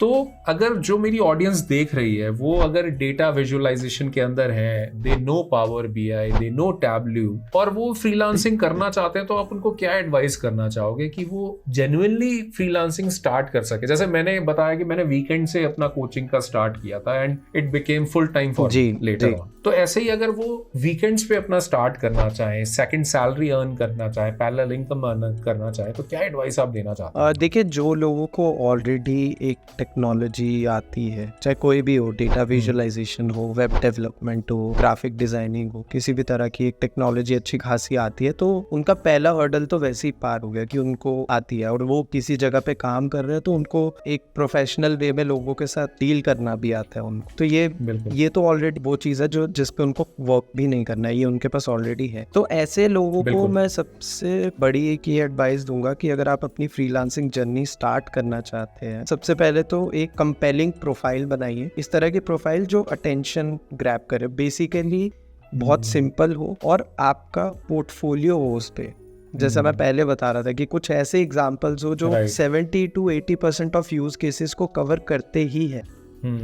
तो अगर जो मेरी ऑडियंस देख रही है वो अगर डेटा विजुअलाइजेशन के अंदर है, they know power BI, they know Tableau, और वो फ्रीलांसिंग करना चाहते हैं, तो आप उनको क्या एडवाइस करना चाहोगे कि वो जेन्युइनली फ्रीलांसिंग स्टार्ट कर सके? जैसे मैंने बताया कि मैंने वीकेंड से अपना कोचिंग का स्टार्ट किया था and it became full time for later on. तो ऐसे ही अगर वो वीकेंड्स पे अपना स्टार्ट करना चाहे, सेकंड सैलरी अर्न करना चाहे, पैरेलल इनकम अर्न करना चाहे, तो क्या एडवाइस आप देना चाहते हैं? देखिए, जो लोगों को ऑलरेडी एक टेक्नोलॉजी आती है, चाहे कोई भी हो, डेटा विजुअलाइजेशन हो, वेब डेवलपमेंट हो, ग्राफिक डिजाइनिंग हो, किसी भी तरह की एक टेक्नोलॉजी अच्छी खासी आती है, तो उनका पहला हर्डल तो वैसे ही पार हो गया कि उनको आती है और वो किसी जगह पे काम कर रहे हैं, तो उनको एक प्रोफेशनल वे में लोगों के साथ डील करना भी आता है उनको। तो ये तो ऑलरेडी वो चीज़ है जो जिस पे उनको वर्क भी नहीं करना है, ये उनके पास ऑलरेडी है। तो ऐसे लोगों को मैं सबसे बड़ी एक ये एडवाइस दूंगा कि अगर आप अपनी फ्रीलांसिंग जर्नी स्टार्ट करना चाहते हैं, सबसे पहले तो एक कंपेलिंग प्रोफाइल बनाइए, इस तरह की प्रोफाइल जो अटेंशन ग्रैब करे, बेसिकली बहुत सिंपल हो और आपका पोर्टफोलियो हो उस पे। जैसा मैं पहले बता रहा था कि कुछ ऐसे एग्जांपल्स हो जो 70 to 80% ऑफ यूज केसेस को कवर करते ही है।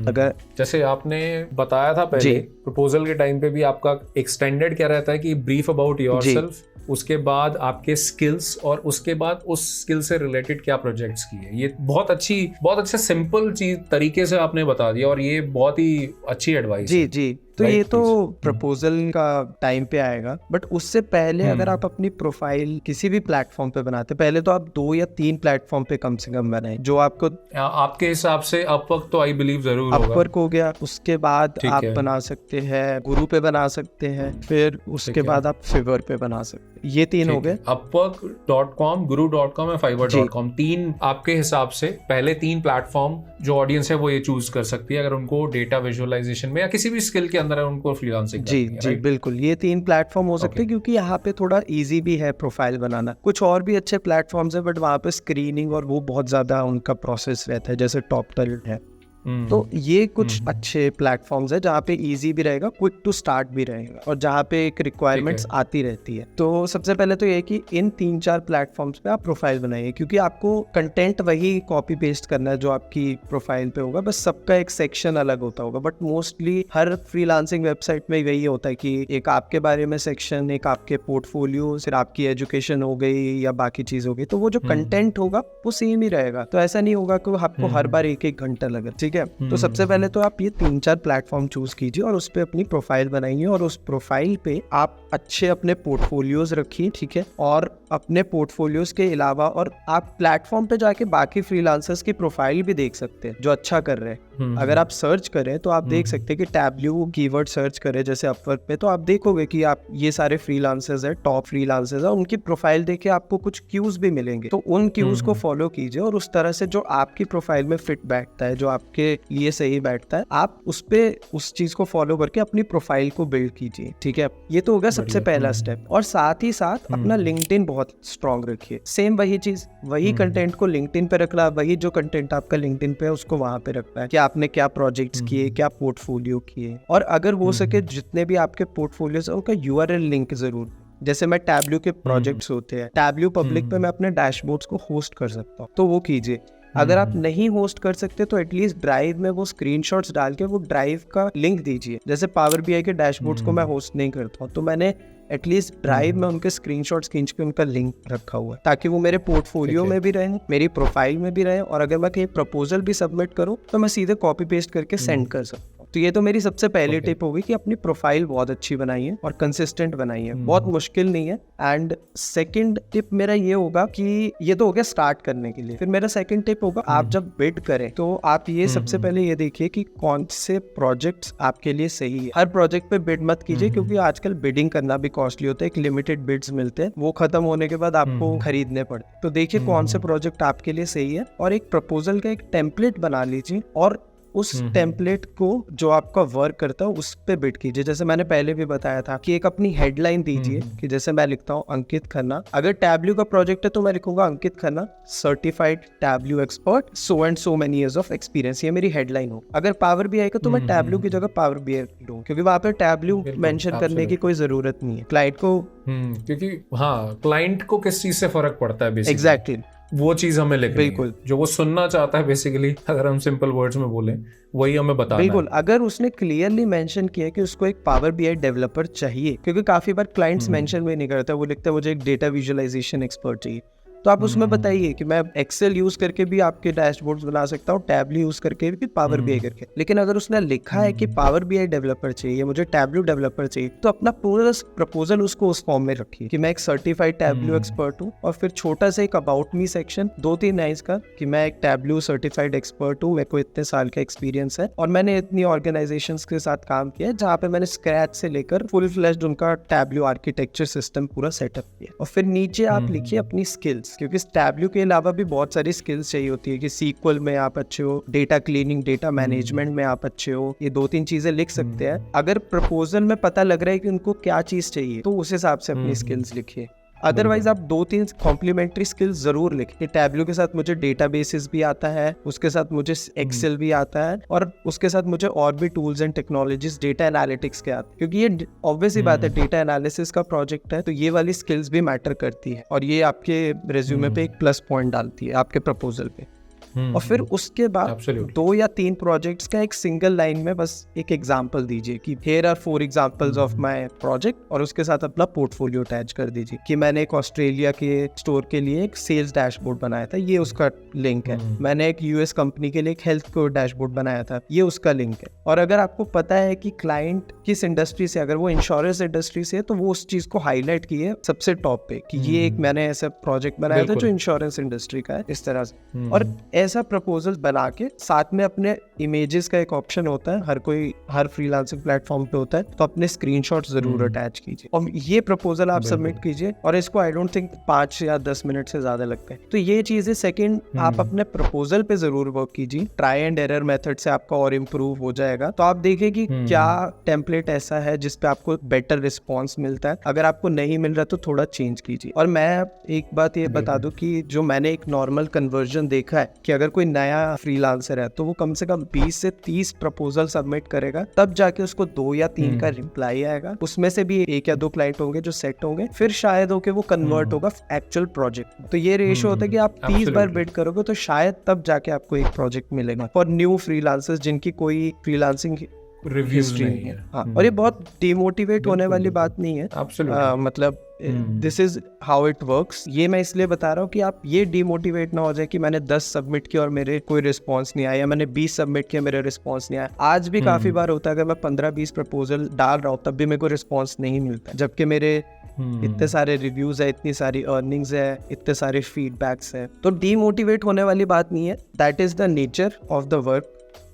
अगर जैसे आपने बताया था पहले प्रपोजल के टाइम पे भी आपका एक्सटेंडेड क्या रहता है कि ब्रीफ अबाउट योरसेल्फ, उसके बाद आपके स्किल्स और उसके बाद उस स्किल से रिलेटेड क्या प्रोजेक्ट्स किए। ये बहुत अच्छे सिंपल चीज तरीके से आपने बता दिया और ये बहुत ही अच्छी एडवाइस है। जी तो ये तो प्रपोजल का टाइम पे आएगा, बट उससे पहले अगर आप अपनी प्रोफाइल किसी भी प्लेटफॉर्म पे बनाते, पहले तो आप 2 या 3 प्लेटफॉर्म पे कम से कम बनाएं जो आपको, आपके हिसाब से अपवर्क तो आई बिलीव जरूर होगा। अपवर्क हो गया, उसके बाद आप बना सकते हैं गुरु पे बना सकते हैं, फिर उसके बाद आप फिवर पे बना सकते हैं। ये 3 हो गए, upwork.com, guru.com या fiverr.com। 3 आपके हिसाब से पहले 3 प्लेटफॉर्म जो ऑडियंस है वो ये चूज कर सकती है अगर उनको डेटा विजुअलाइजेशन में या किसी भी स्किल के अंदर उनको फ्रीलांसिंग करनी है। बिल्कुल, ये 3 प्लेटफॉर्म हो सकते हैं क्योंकि यहाँ पे थोड़ा इजी भी है प्रोफाइल बनाना। कुछ और भी अच्छे प्लेटफॉर्म्स है बट वहाँ पे स्क्रीनिंग और वो बहुत ज्यादा उनका प्रोसेस रहता है, जैसे टॉप टैलेंट है। तो ये कुछ अच्छे प्लेटफॉर्म्स है जहाँ पे इजी भी रहेगा, क्विक टू स्टार्ट भी रहेगा और जहाँ पे एक रिक्वायरमेंट्स आती रहती है। तो सबसे पहले तो ये कि इन 3-4 प्लेटफॉर्म्स पे आप प्रोफाइल बनाइए, क्योंकि आपको कंटेंट वही कॉपी पेस्ट करना है जो आपकी प्रोफाइल पे होगा, बस सबका एक सेक्शन अलग होता होगा। But mostly her freelancing website में यही होता है कि एक आपके बारे में सेक्शन, एक आपके पोर्टफोलियो, फिर आपकी एजुकेशन हो गई या बाकी चीज हो गई, तो वो जो कंटेंट होगा वो सेम ही रहेगा। तो ऐसा नहीं होगा कि आपको हर बार 1-1 घंटा लगे, ठीक है। तो सबसे पहले तो आप ये 3-4 प्लेटफॉर्म चूज कीजिए और उस पे अपनी प्रोफाइल बनाइए और उस प्रोफाइल पे आप अच्छे अपने पोर्टफोलियोज रखिए, ठीक है। और अपने पोर्टफोलियोज के अलावा और आप प्लेटफॉर्म पे जाके बाकी फ्रीलांसर्स की प्रोफाइल भी देख सकते हैं जो अच्छा कर रहे हैं। अगर आप सर्च करें तो आप देख सकते हैं कि टैबल्यू कीवर्ड सर्च करें जैसे अपवर्क पे, तो आप देखोगे कि आप ये सारे फ्रीलांसर्स है, टॉप फ्रीलांसर्स है, उनकी प्रोफाइल देख के आपको कुछ क्यूज भी मिलेंगे, तो उन क्यूज को फॉलो कीजिए और उस तरह से जो आपकी प्रोफाइल में फिट बैठता है, जो आपके लिए सही बैठता है, आप उस पे उस चीज को फॉलो करके अपनी प्रोफाइल को बिल्ड कीजिए, ठीक है। ये तो होगा सबसे पहला स्टेप। और साथ ही साथ अपना लिंक्डइन बहुत स्ट्रॉन्ग रखिए। सेम वही चीज, वही कंटेंट को लिंक्डइन पे रखना, वही जो कंटेंट आपका लिंक्डइन पे है उसको वहां पे रखना है कि आपने क्या प्रोजेक्ट्स किए, क्या पोर्टफोलियो किए। और अगर हो सके जितने भी आपके पोर्टफोलियोज है उनका यूआरएल लिंक जरूर, जैसे मैं टैबल्यू के प्रोजेक्ट्स होते हैं, टैबल्यू पब्लिक पे मैं अपने डैशबोर्ड्स को होस्ट कर सकता हूँ, तो वो कीजिए। अगर आप नहीं होस्ट कर सकते तो एटलीस्ट ड्राइव में वो स्क्रीनशॉट्स डाल के वो ड्राइव का लिंक दीजिए। जैसे पावर बीआई के डैशबोर्ड्स को मैं होस्ट नहीं करता हूँ, तो मैंने एटलीस्ट ड्राइव में उनके स्क्रीनशॉट्स खींच के उनका लिंक रखा हुआ है, ताकि वो मेरे पोर्टफोलियो में भी रहे, मेरी प्रोफाइल में भी रहे, और अगर मैं कहीं प्रपोजल भी सबमिट करूँ तो मैं सीधे कॉपी पेस्ट करके सेंड कर सकता हूँ। तो ये तो मेरी सबसे पहली टिप होगी कि अपनी प्रोफाइल बहुत अच्छी बनाइए और कंसिस्टेंट बनाइए, बहुत मुश्किल नहीं है। एंड सेकंड टिप मेरा ये होगा कि ये तो हो गया स्टार्ट करने के लिए, फिर मेरा सेकंड टिप होगा आप जब बिड करें तो आप ये सबसे पहले ये देखिए कि कौन से प्रोजेक्ट्स आपके लिए सही है। हर प्रोजेक्ट पे बिड मत कीजिए, क्योंकि आजकल बिडिंग करना भी कॉस्टली होता है, एक लिमिटेड बिड्स मिलते हैं, वो खत्म होने के बाद आपको खरीदने पड़ते। तो देखिए कौन से प्रोजेक्ट आपके लिए सही है और एक प्रपोजल का एक टेम्पलेट बना लीजिए और उस टेम्पलेट को जो आपका वर्क करता है उस पे बिड कीजिए। जैसे मैंने पहले भी बताया था कि एक अपनी हेडलाइन दीजिए कि जैसे मैं लिखता हूँ अंकित खन्ना, अगर टैबल्यू का प्रोजेक्ट है तो मैं लिखूंगा Ankit Khanna certified Tableau expert, so and so many years of experience, ये मेरी हेडलाइन हो। अगर पावर बीआई का तो मैं टैबल्यू की जगह पावर बीआई लूँ, क्योंकि वहां पे टैबल्यू मेंशन करने की कोई जरूरत नहीं है क्लाइंट को, क्योंकि हाँ क्लाइंट को किस चीज से फर्क पड़ता है बेसिकली, एग्जैक्टली वो चीज हमें लिखनी बिल्कुल है, जो वो सुनना चाहता है बेसिकली, अगर हम सिंपल वर्ड्स में बोलें वही हमें बताना बिल्कुल है। अगर उसने क्लियरली मेंशन किया कि उसको एक पावर बीआई डेवलपर चाहिए, क्योंकि काफी बार क्लाइंट्स मेंशन भी नहीं करते, वो लिखते हैं मुझे एक डेटा विजुअलाइजेशन एक्सपर्ट चाहिए, तो आप उसमें बताइए कि मैं एक्सेल यूज करके भी आपके डैशबोर्ड्स बना सकता हूँ, टैबलू यूज करके भी, पावर बीआई करके। लेकिन अगर उसने लिखा है कि पावर बीआई डेवलपर चाहिए, मुझे टैबलू डेवलपर चाहिए, तो अपना पूरा प्रपोजल उसको उस फॉर्म में रखिए कि मैं एक सर्टिफाइड टैबलू एक्सपर्ट हूँ, और फिर छोटा सा एक अबाउट मी सेक्शन 2-3 लाइन्स का कि मैं एक टैबलू सर्टिफाइड एक्सपर्ट हूँ, मेरे को इतने साल का एक्सपीरियंस है और मैंने इतनी ऑर्गेनाइजेशंस के साथ काम किया है जहाँ पे मैंने स्क्रैच से लेकर फुल फ्लेज्ड उनका टैबलू आर्किटेक्चर सिस्टम पूरा सेटअप किया। और फिर नीचे आप लिखिए अपनी स्किल्स, क्योंकि टैबलू के अलावा भी बहुत सारी स्किल्स चाहिए होती है कि सीक्वल में आप अच्छे हो, डेटा क्लीनिंग, डेटा मैनेजमेंट में आप अच्छे हो, ये 2-3 चीजें लिख सकते हैं। अगर प्रपोजल में पता लग रहा है कि उनको क्या चीज चाहिए तो उस हिसाब से अपनी स्किल्स लिखिए। अदरवाइज आप 2-3 कॉम्प्लीमेंट्री स्किल्स जरूर लिखें। टैबलू के साथ मुझे डेटाबेसेस भी आता है, उसके साथ मुझे एक्सेल भी आता है, और उसके साथ मुझे और भी tools and technologies data analytics के आते हैं, क्योंकि ये ऑब्वियस ही बात है, डेटा एनालिसिस का प्रोजेक्ट है, तो ये वाली स्किल्स भी मैटर करती है और ये आपके रिज्यूमे पे एक प्लस पॉइंट डालती है आपके प्रपोजल पे। और फिर उसके बाद 2 या 3 प्रोजेक्ट्स का एक सिंगल लाइन में बस एक एग्जांपल दीजिए कि here are 4 examples of my project, और उसके साथ अपना पोर्टफोलियो अटैच कर दीजिए कि मैंने एक ऑस्ट्रेलिया के स्टोर के लिए एक सेल्स डैशबोर्ड बनाया था, ये उसका लिंक है। मैंने एक यूएस कंपनी के लिए एक हेल्थ केयर डैशबोर्ड बनाया था, ये उसका लिंक है। और अगर आपको पता है कि क्लाइंट किस इंडस्ट्री से, अगर वो इंश्योरेंस इंडस्ट्री से है, तो वो उस चीज को हाईलाइट किए सबसे टॉप पे कि ये एक मैंने ऐसा प्रोजेक्ट बनाया था जो इंश्योरेंस इंडस्ट्री का है, इस तरह से। और ऐसा प्रपोजल बना के साथ में अपने इमेजेस का एक ऑप्शन होता है, हर फ्रीलांसिंग प्लेटफॉर्म पे होता है, तो अपने स्क्रीनशॉट जरूर अटैच कीजिए और ये प्रपोजल आप सबमिट कीजिए। और इसको आई डोंट थिंक 5 या 10 मिनट से ज्यादा लगते हैं। तो ये चीजें सेकंड, आप अपने प्रपोजल पे जरूर वर्क कीजिए। ट्राई एंड एरर मेथड से आपका और इम्प्रूव हो जाएगा। तो आप देखिए कि क्या टेम्पलेट ऐसा है जिसपे आपको बेटर रिस्पॉन्स मिलता है। अगर आपको नहीं मिल रहा तो थोड़ा चेंज कीजिए। और मैं एक बात ये बता दूं कि जो मैंने एक नॉर्मल कन्वर्जन देखा है कि अगर कोई नया फ्रीलांसर है तो वो कम से कम 20 से 30 प्रपोजल सबमिट करेगा, तब जाके उसको 2 या 3 का रिप्लाई आएगा। उसमें से भी 1 या 2 क्लाइंट होंगे जो सेट होंगे, फिर शायद होके वो कन्वर्ट होगा एक्चुअल प्रोजेक्ट। तो ये रेशियो होता है कि आप 30 बार बिड करोगे तो शायद तब जाके आपको एक प्रोजेक्ट मिलेगा फॉर न्यू फ्रीलांसर्स जिनकी कोई फ्रीलांसिंग रिव्यूज नहीं है। हाँ, और ये बहुत डिमोटिवेट होने वाली बात नहीं है। मतलब this is how it works. ये मैं इसलिए बता रहा हूँ कि आप ये डिमोटिवेट ना हो जाए कि मैंने 10 सबमिट किया और मेरे कोई रिस्पॉन्स नहीं आया, या मैंने 20 सबमिट किया मेरे रिस्पॉन्स नहीं आया। आज भी काफी बार होता है, अगर मैं 15-20 प्रपोजल डाल रहा हूँ तब भी मेरे को रिस्पॉन्स नहीं मिलता, जबकि मेरे इतने सारे रिव्यूज है, इतनी सारी अर्निंग्स है, इतने सारे फीडबैक्स है। तो डिमोटिवेट होने वाली बात नहीं है, that is the nature of the work.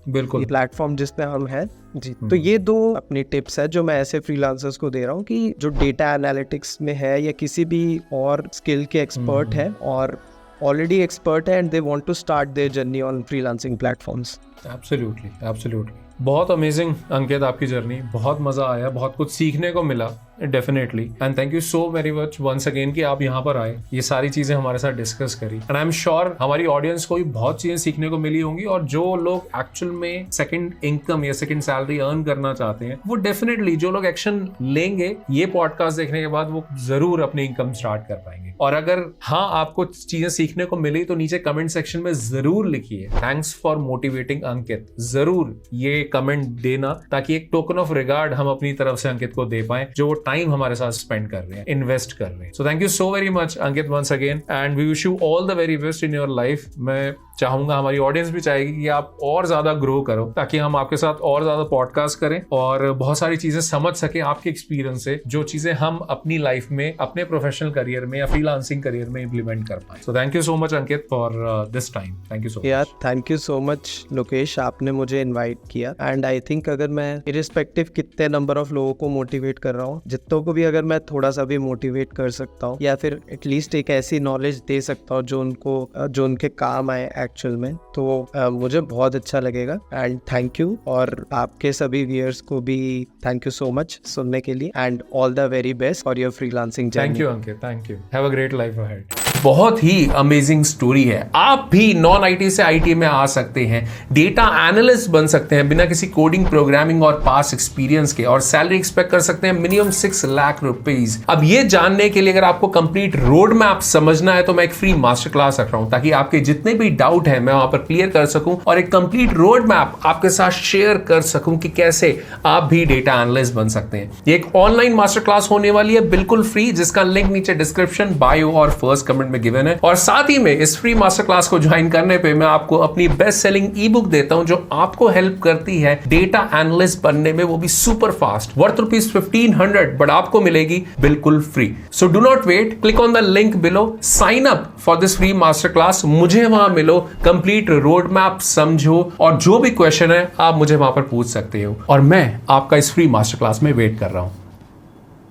बिल्कुल, प्लेटफॉर्म जिसपे हम हैं जी। तो ये 2 अपनी टिप्स है जो मैं ऐसे फ्रीलांसर्स को दे रहा हूँ कि जो डेटा एनालिटिक्स में है या किसी भी और स्किल के एक्सपर्ट है और ऑलरेडी एक्सपर्ट है and they want to start their journey on freelancing platforms. Absolutely बहुत अमेजिंग अंकित आपकी जर्नी, बहुत मजा आया, बहुत कुछ सीखने को मिला definitely. And thank you so very much once again कि आप यहाँ पर आए, ये सारी चीजें हमारे साथ डिस्कस करी। एंड आई एम श्योर हमारी ऑडियंस को भी बहुत चीजें सीखने को मिली होंगी, और जो लोग एक्चुअल में सेकंड इनकम या सेकंड सैलरी अर्न करना चाहते हैं, वो डेफिनेटली जो लोग एक्शन लेंगे ये पॉडकास्ट देखने के बाद, वो जरूर अपनी इनकम स्टार्ट कर पाएंगे। और अगर हाँ आपको चीजें सीखने को मिली तो नीचे कमेंट सेक्शन में जरूर लिखिए थैंक्स फॉर मोटिवेटिंग अंकित, जरूर ये कमेंट देना, ताकि एक टोकन ऑफ रिगार्ड हम अपनी तरफ से अंकित को दे पाए, जो वो टाइम हमारे साथ स्पेंड कर रहे हैं, इन्वेस्ट कर रहे हैं। So thank you so very much Ankit once again, and we wish you all the very best in your life. मैं चाहूंगा, हमारी ऑडियंस भी चाहेगी कि आप और ज्यादा ग्रो करो, ताकि हम आपके साथ और ज्यादा पॉडकास्ट करें और बहुत सारी चीजें समझ सके आपके एक्सपीरियंस से, जो चीजें हम अपनी लाइफ में, अपने प्रोफेशनल करियर में या फ्रीलांसिंग करियर में इंप्लीमेंट कर पाए। सो thank you so much Ankit for this time. Thank you so much. Thank you so much Lokesh, आपने मुझे इन्वाइट किया। एंड आई थिंक अगर मैं इरिस्पेक्टिव कितने नंबर ऑफ लोगों को मोटिवेट कर रहा हूँ, जितनों को भी अगर मैं थोड़ा सा भी मोटिवेट कर सकता हूँ या फिर एटलीस्ट एक ऐसी नॉलेज दे सकता हूँ जो उनके काम आए एक्चुअल में, तो मुझे बहुत अच्छा लगेगा। एंड थैंक यू, और आपके सभी व्यूअर्स को भी थैंक यू सो मच सुनने के लिए, and all the very best for your freelancing journey. Thank you Ankit, thank you, have a great life ahead. बहुत ही अमेजिंग स्टोरी है। आप भी नॉन आईटी से आईटी में आ सकते हैं, डेटा एनालिस्ट बन सकते हैं बिना किसी कोडिंग, प्रोग्रामिंग और पास एक्सपीरियंस के, और सैलरी एक्सपेक्ट कर सकते हैं मिनिमम 6 लाख रुपीज। अब ये जानने के लिए अगर आपको कंप्लीट रोड मैप समझना है तो मैं एक फ्री मास्टर क्लास रख रहा हूं, ताकि आपके जितने भी डाउट है मैं वहां पर क्लियर कर सकूं और एक कंप्लीट रोड मैप आपके साथ शेयर कर सकूं कि कैसे आप भी डेटा एनालिस्ट बन सकते हैं। ये एक ऑनलाइन मास्टर क्लास होने वाली है, बिल्कुल फ्री, जिसका लिंक नीचे डिस्क्रिप्शन, बायो और फर्स्ट कमेंट में गिवन है। और साथ ही में इस फ्री मास्टर क्लास को ज्वाइन करने पे मैं आपको अपनी बेस्ट सेलिंग ई बुक देता हूं जो आपको हेल्प करती है डेटा एनालिस्ट बनने में, वो भी सुपर फास्ट, वर्थ ₹1500, बट आपको मिलेगी बिल्कुल free. So do not wait, click on the link below, sign up for this free master class, मुझे वहां मिलो, कंप्लीट रोड मैप समझो, और जो भी क्वेश्चन है आप मुझे वहां पर पूछ सकते हो, और मैं आपका इस फ्री मास्टर क्लास में वेट कर रहा हूं।